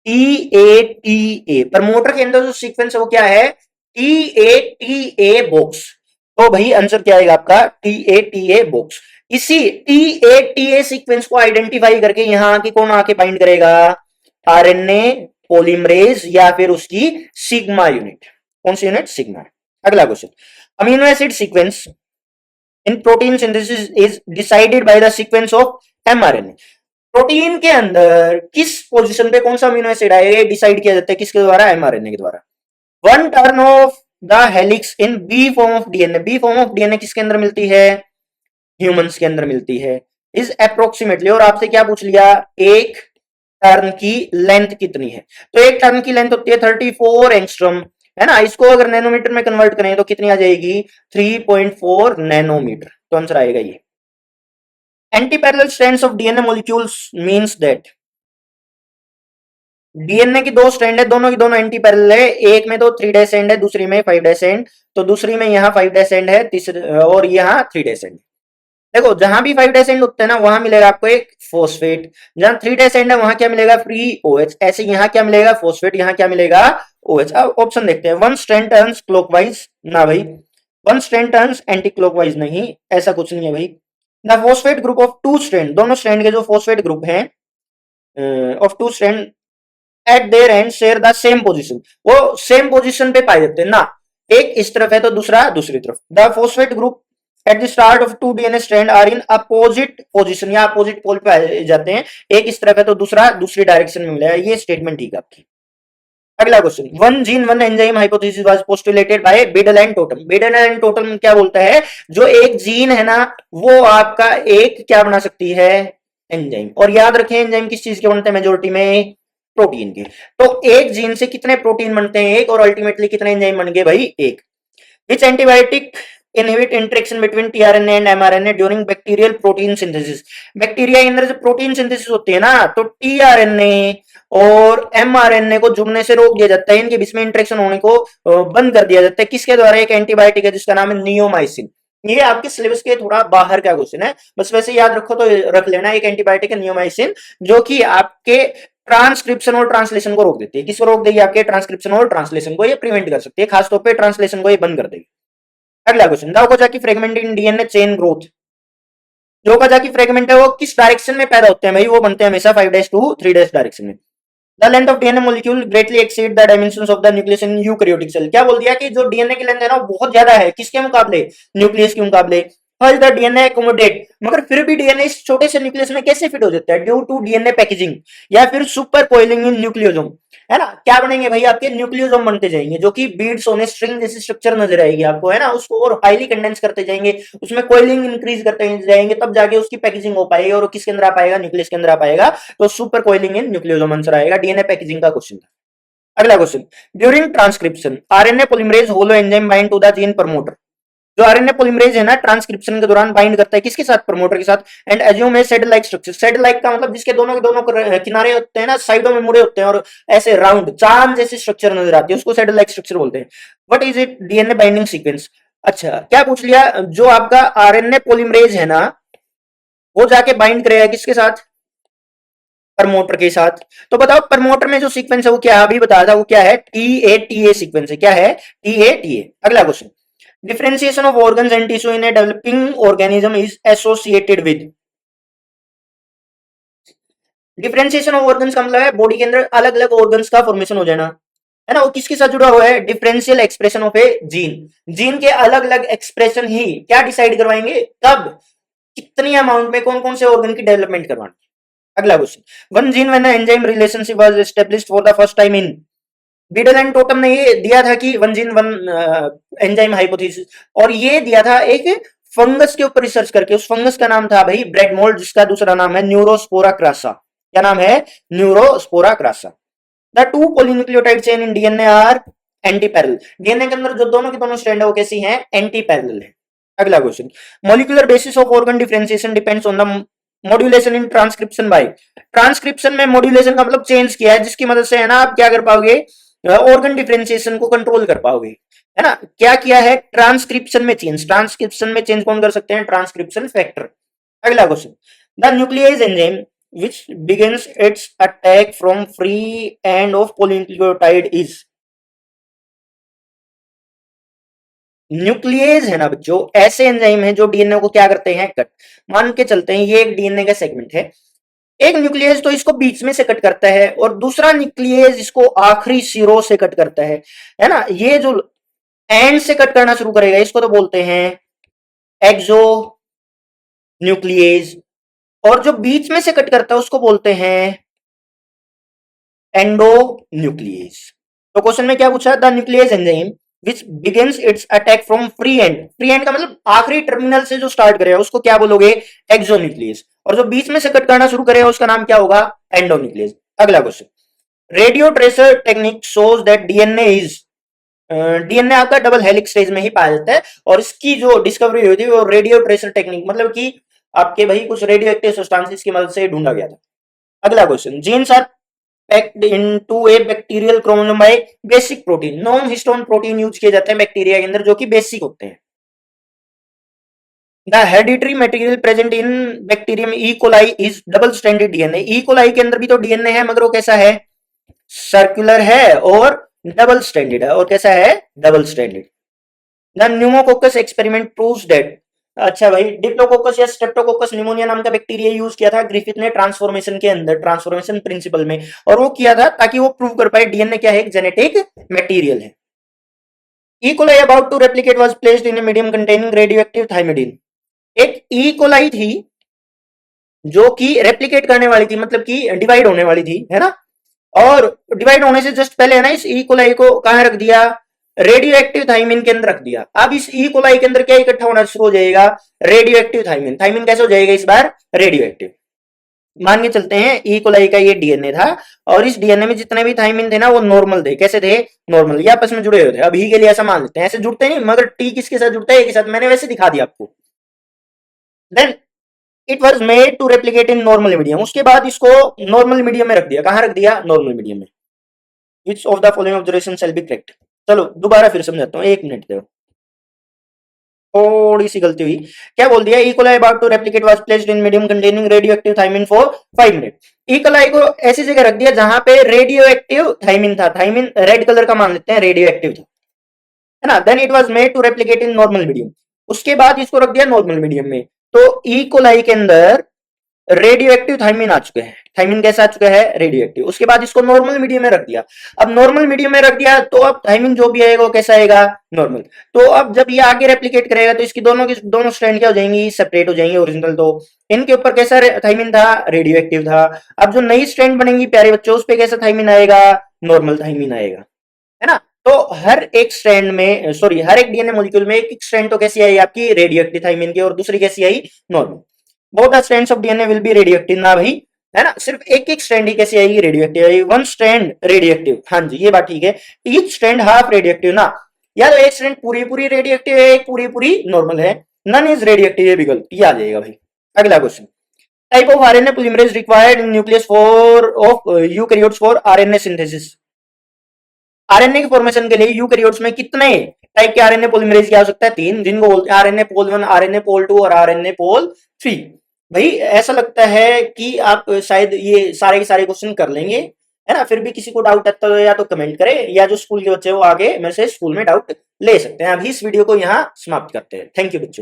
TATA। प्रमोटर के अंदर जो सीक्वेंस है वो क्या है, TATA बॉक्स। तो भाई आंसर क्या आएगा आपका, TATA बॉक्स। इसी TATA सीक्वेंस को आइडेंटिफाई करके यहां आके कौन आके बाइंड करेगा, आरएनए पॉलीमरेज या फिर उसकी सिग्मा यूनिट। कौन सी यूनिट, सिग्मा। अगला question, amino acid sequence in protein synthesis is decided by the sequence of mRNA। Protein के अंदर किस पोजीशन पे कौन सा अमीनो एसिड आएगा डिसाइड किया जाता है किसके द्वारा, एमआरएनए के द्वारा। One turn of the helix in B form of DNA, B form of DNA किसके अंदर मिलती है, ह्यूमंस के अंदर मिलती है, इज अप्रोक्सीमेटली। और आपसे क्या पूछ लिया, एक टर्न की लेंथ कितनी है, तो एक टर्न की लेंथ होती है 34 एंगस्ट्रॉम, है ना। इसको अगर नैनोमीटर में कन्वर्ट करें तो कितनी आ जाएगी, 3.4 नैनोमीटर। तो आंसर आएगा ये। Antiparallel strands of DNA molecules means that DNA की दो स्ट्रैंड है, दोनों की दोनों एंटी पैरेलल है, एक में तो 3 डैश एंड है, दूसरी में 5 डैश एंड। तो दूसरी में यहाँ 5 डैश एंड है, तीसरे और यहाँ 3 डैश एंड। देखो जहां भी 5 डैश एंड होते हैं ना, वहां मिलेगा आपको एक फोस्फेट, जहां 3 डैश एंड है वहां क्या मिलेगा, फ्री ओएच। ऐसे यहाँ क्या मिलेगा, फोस्फेट, यहाँ क्या मिलेगा, ओएच। अब ऑप्शन देखते हैं, वन स्ट्रैंड टर्न्स क्लॉकवाइज, ना भाई, one strand turns anti clockwise, नहीं, ऐसा कुछ नहीं है भाई। The phosphate group of two strand, दोनों स्ट्रैंड के जो फोस्फेट ग्रुप है of two strand eight there and share the same position, वो सेम पोजीशन पे पाए जाते हैं ना, एक इस तरफ है तो दूसरा दूसरी तरफ। The phosphate group at the start of two DNA strand are in opposite position, या अपोजिट पोल पे पाए जाते हैं, एक इस तरफ है तो दूसरा दूसरी डायरेक्शन में मिलेगा। ये स्टेटमेंट ठीक है आपकी। अगला question, one gene one enzyme hypothesis was postulated by Beadle and Tatum. Beadle and Tatum क्या बोलता है, जो एक जीन है ना वो आपका एक क्या बना सकती है, एंजाइम। और याद रखें एंजाइम किस चीज के बनते हैं, मेजोरिटी में प्रोटीन के। तो एक जीन से कितने प्रोटीन बनते हैं, एक, और अल्टीमेटली कितने एंजाइम बन गए भाई, एक। Which antibiotic inhibit interaction between tRNA and mRNA during bacterial protein synthesis. Bacteria के अंदर जो प्रोटीन सिंथेसिस होती है ना, तो टीआरएनए और एमआरएनए को जुड़ने से रोक दिया जाता है, इनके बीच में इंटरेक्शन होने को बंद कर दिया जाता है। किसके द्वारा, एक एंटीबायोटिक है जिसका नाम है नियोमाइसिन। ये आपके सिलेबस के थोड़ा बाहर का क्वेश्चन है, बस वैसे याद रखो तो रख लेना, एक एंटीबायोटिक है नियोमाइसिन, जो कि आपके ट्रांसक्रिप्शन और ट्रांसलेशन को रोक देती है। किसको रोक देगी, आपके ट्रांसक्रिप्शन और ट्रांसलेशन को ये प्रिवेंट कर सकती है, खासतौर पे ट्रांसलेशन को ये बंद कर देगी। अगला question, the Okazaki fragment in DNA chain growth. जो ओकाजाकी फ्रेगमेंट है वो किस डायरेक्शन में पैदा होते हैं भाई, वो बनते हैं हमेशा 5 डैश टू 3 डैश डायरेक्शन में। The length of DNA molecule greatly exceed the dimensions of the nucleus in eukaryotic cell. क्या बोल दिया कि जो डीएनए की लेंथ है ना वो बहुत ज्यादा है, किसके मुकाबले, न्यूक्लियस के मुकाबले। हज द डीएनए एकोमोडेट, मगर फिर भी डीएनए इस छोटे से न्यूक्लियस में कैसे फिट हो जाता है, ड्यू टू डीएनए पैकेजिंग या फिर सुपर कोइलिंग इन न्यूक्लियोसोम, है ना। क्या बनेंगे भाई, आपके न्यूक्लियोसोम बनते जाएंगे, जो कि बीड्स होने स्ट्रिंग जैसी स्ट्रक्चर नजर आएगी आपको, है ना, उसको और हाईली कंडेंस करते जाएंगे, उसमें कोइलिंग इंक्रीज करते जाएंगे, तब जाके उसकी पैकेजिंग हो पाएगी, और किसके अंदर आ पाएगा, न्यूक्लियस के अंदर आ पाएगा। तो super coiling in nucleosome answer आएगा, डीएनए पैकेजिंग का क्वेश्चन था। अगला question, during transcription RNA polymerase holo enzyme bind to the gene promoter. जो आरएनए पॉलीमरेज है ना, ट्रांसक्रिप्शन के दौरान बाइंड करता है किसके साथ, प्रमोटर के साथ। And assume A said like structure, said like का मतलब जिसके दोनों के दोनों किनारे होते हैं ना, साइडों में मुड़े होते हैं और ऐसे राउंड चांद जैसी स्ट्रक्चर नजर आती है, उसको सेड लाइक स्ट्रक्चर बोलते हैं। What is it, DNA binding sequence. अच्छा क्या पूछ लिया, जो आपका आरएनए पॉलीमरेज है ना वो जाके बाइंड करेगा किसके साथ, प्रमोटर के साथ। तो बताओ प्रमोटर में जो सीक्वेंस है वो क्या है, अभी बताया था वो क्या है, TATA सीक्वेंस है, क्या है, TATA। अगला question, differentiation of organs and tissue in a developing organism is associated with. Differentiation of organs का मतलब है बॉडी के अंदर अलग अलग ऑर्गन्स का फॉर्मेशन हो जाना, है ना, वो किसके साथ जुड़ा हुआ है, differential expression of A gene. Gene के अलग अलग एक्सप्रेशन ही क्या डिसाइड करवाएंगे, कब, कितनी अमाउंट में, कौन कौन से ऑर्गन की डेवलपमेंट करवानी। अगला question, one gene when enzyme relationship was established for the first time in. Beadle and totem ने ये दिया था कि one gene one enzyme hypothesis, और ये दिया था एक फंगस के ऊपर रिसर्च करके, उस फंगस का नाम था भाई ब्रेड मोल्ड, जिसका दूसरा नाम है न्यूरोस्पोरा क्रासा। क्या नाम है, neurospora crassa. The two polynucleotide chain in DNA are anti parallel. DNA के अंदर जो दोनों की दोनों स्ट्रैंड है वो कैसी हैं, एंटी पैरेलल है। अगला question, molecular basis of organ differentiation depends on the modulation in transcription by, transcription में मॉड्यूलेशन का मतलब चेंज किया है, जिसकी मदद से है ना आप क्या कर पाओगे, ऑर्गन डिफरेंशिएशन को कंट्रोल कर पाओगे, है ना। क्या किया है, ट्रांसक्रिप्शन में चेंज, ट्रांसक्रिप्शन में चेंज कौन कर सकते हैं, ट्रांसक्रिप्शन फैक्टर। अगला question, the nucleus enzyme which begins its attack from free end of polynucleotide is, nucleus है ना बच्चों, ऐसे एंजाइम है जो डीएनए को क्या करते हैं, कट। मान के चलते हैं ये एक डीएनए का सेगमेंट है, एक न्यूक्लियस तो इसको बीच में से कट करता है और दूसरा न्यूक्लियस इसको आखिरी सिरों से कट करता है ना। ये जो एंड से कट करना शुरू करेगा इसको तो बोलते हैं एक्सो न्यूक्लियस, और जो बीच में से कट करता है उसको बोलते हैं एंडो न्यूक्लियस। तो क्वेश्चन में क्या पूछा, the nucleus enzyme which begins it's attack from free and, free and का मतलब आखिरी टर्मिनल से जो स्टार्ट करेगा उसको क्या बोलोगे, एक्सो न्यूक्लियस, और जो बीच में से कट करना शुरू करेगा उसका नाम क्या होगा, एंडो न्यूक्लियस। अगला question, radio tracer technique shows that DNA is, DNA आपका डबल हेलिक्स स्टेज में ही पाया जाता है, और इसकी जो डिस्कवरी हुई थी वो रेडियो ट्रेसर टेक्निक मतलब कि आपके भाई कुछ रेडियो एक्टिव सब्सटेंसेस की मदद से ढूंढा गया था। अगला question, genes are packed into a bacterial chromosome by basic protein, non histone protein use किए जाते हैं बैक्टीरिया के अंदर जो कि बेसिक होते हैं। The hereditary material present in bacterium E coli is double stranded DNA, E coli के अंदर भी तो डीएनए है मगर वो कैसा है, सर्कुलर है और डबल स्ट्रैंडेड है, और कैसा है, double stranded. The pneumococcus experiment proves that, अच्छा भाई डिप्लोकोकस या स्ट्रेप्टोकोकस निमोनिया नाम का बैक्टीरिया यूज किया था ग्रिफिथ ने ट्रांसफॉर्मेशन के अंदर, ट्रांसफॉर्मेशन प्रिंसिपल में, और वो किया था ताकि वो प्रूव कर पाए डीएनए क्या है, एक जेनेटिक मटेरियल है। E coli about to replicate was placed in a medium containing radioactive thymidine, एक ई कोलाई थी जो कि रेप्लिकेट करने वाली थी, मतलब कि डिवाइड होने वाली थी, है ना, और डिवाइड होने से जस्ट पहले है ना इस ई कोलाई को कहां रख दिया, रेडियो एक्टिव थाइमिन के अंदर रख दिया। अब इस ई कोलाई के अंदर क्या इकट्ठा होना शुरू हो जाएगा, रेडियो एक्टिव थाइमिन। थाइमिन कैसे हो जाएगा इस बार, रेडियो एक्टिव। मान के चलते हैं ई कोलाई का ये डीएनए था, और इस डीएनए में जितने भी थाइमिन थे ना वो नॉर्मल थे, कैसे थे, नॉर्मल, ये आपस में जुड़े हुए थे। अभी के लिए ऐसा मान लेते हैं, ऐसे जुड़ते नहीं, मगर टी किसके साथ जुड़ता है, एक के साथ, मैंने वैसे दिखा दिया आपको। Then it was made to replicate in normal medium, उसके बाद इसको नॉर्मल मीडियम में रख दिया, कहां रख दिया, नॉर्मल मीडियम में। Which of the following observation shall be correct? चलो दोबारा फिर समझाता हूँ, एक मिनट दो, थोड़ी सी गलती हुई। क्या बोल दिया, E coli about to replicate was placed in medium containing radioactive thymine for 5 minute. E coli को ऐसी जगह रख दिया जहां पे रेडियोएक्टिव थाइमिन था, थाइमिन रेड कलर का मान लेते हैं, रेडियोएक्टिव था, है ना। Then it was made to replicate in normal medium, उसके बाद इसको रख दिया नॉर्मल मीडियम में। तो ई कोलाई के अंदर रेडियो एक्टिव थाइमिन आ चुके हैं, थाइमिन कैसा आ चुका है, रेडियो एक्टिव। उसके बाद इसको नॉर्मल मीडियम में रख दिया, अब नॉर्मल मीडियम में रख दिया तो अब थाइमिन जो भी आएगा वो कैसा आएगा, नॉर्मल। तो अब जब ये आगे रेप्लिकेट करेगा तो इसकी दोनों स्ट्रैंड क्या हो जाएंगी, सेपरेट हो जाएंगी, ओरिजिनल। तो इनके ऊपर कैसा थाइमिन था, रेडियो एक्टिव था। अब जो नई स्ट्रैंड बनेंगी प्यारे बच्चों, उस पर कैसा थाइमिन आएगा, नॉर्मल थाइमिन आएगा, है ना। तो हर एक स्ट्रैंड में, सॉरी हर एक डीएनए मॉलिक्यूल में एक स्ट्रैंड तो कैसी आई आपकी, रेडियोएक्टिव थाइमिन की, और दूसरी कैसी आई, normal. Both the strands of DNA will be radioactive ना भाई, है ना, सिर्फ एक एक स्ट्रैंड ही कैसी आएगी, रेडियोएक्टिव आएगी, वन स्ट्रैंड रेडियोएक्टिव, हाँ जी ये बात ठीक है, ईच स्ट्रैंड हाफ रेडियोएक्टिव ना, या तो एक स्ट्रैंड पूरी पूरी रेडियोएक्टिव है, एक पूरी पूरी नॉर्मल है, नन इज रेडियोएक्टिव, ये विकल्प ये आ जाएगा भाई। अगला question, type of RNA polymerase required in nucleus for of eukaryotes for RNA synthesis, RNA के फॉर्मेशन के लिए यूकैरियोट्स में कितने टाइप के आरएनए पॉलीमरेज की आवश्यकता है, 3, जिनको बोलते हैं आरएनए पोल 1, आरएनए पोल 2 और आरएनए पोल 3। भाई ऐसा लगता है कि आप शायद ये सारे के सारे क्वेश्चन कर लेंगे, है ना। फिर भी किसी को डाउट आता है या तो कमेंट करें, या जो स्कूल के बच्चे वो आगे मेरे से स्कूल में डाउट ले सकते हैं। अभी इस वीडियो को यहाँ समाप्त करते हैं। थैंक यू बच्चों।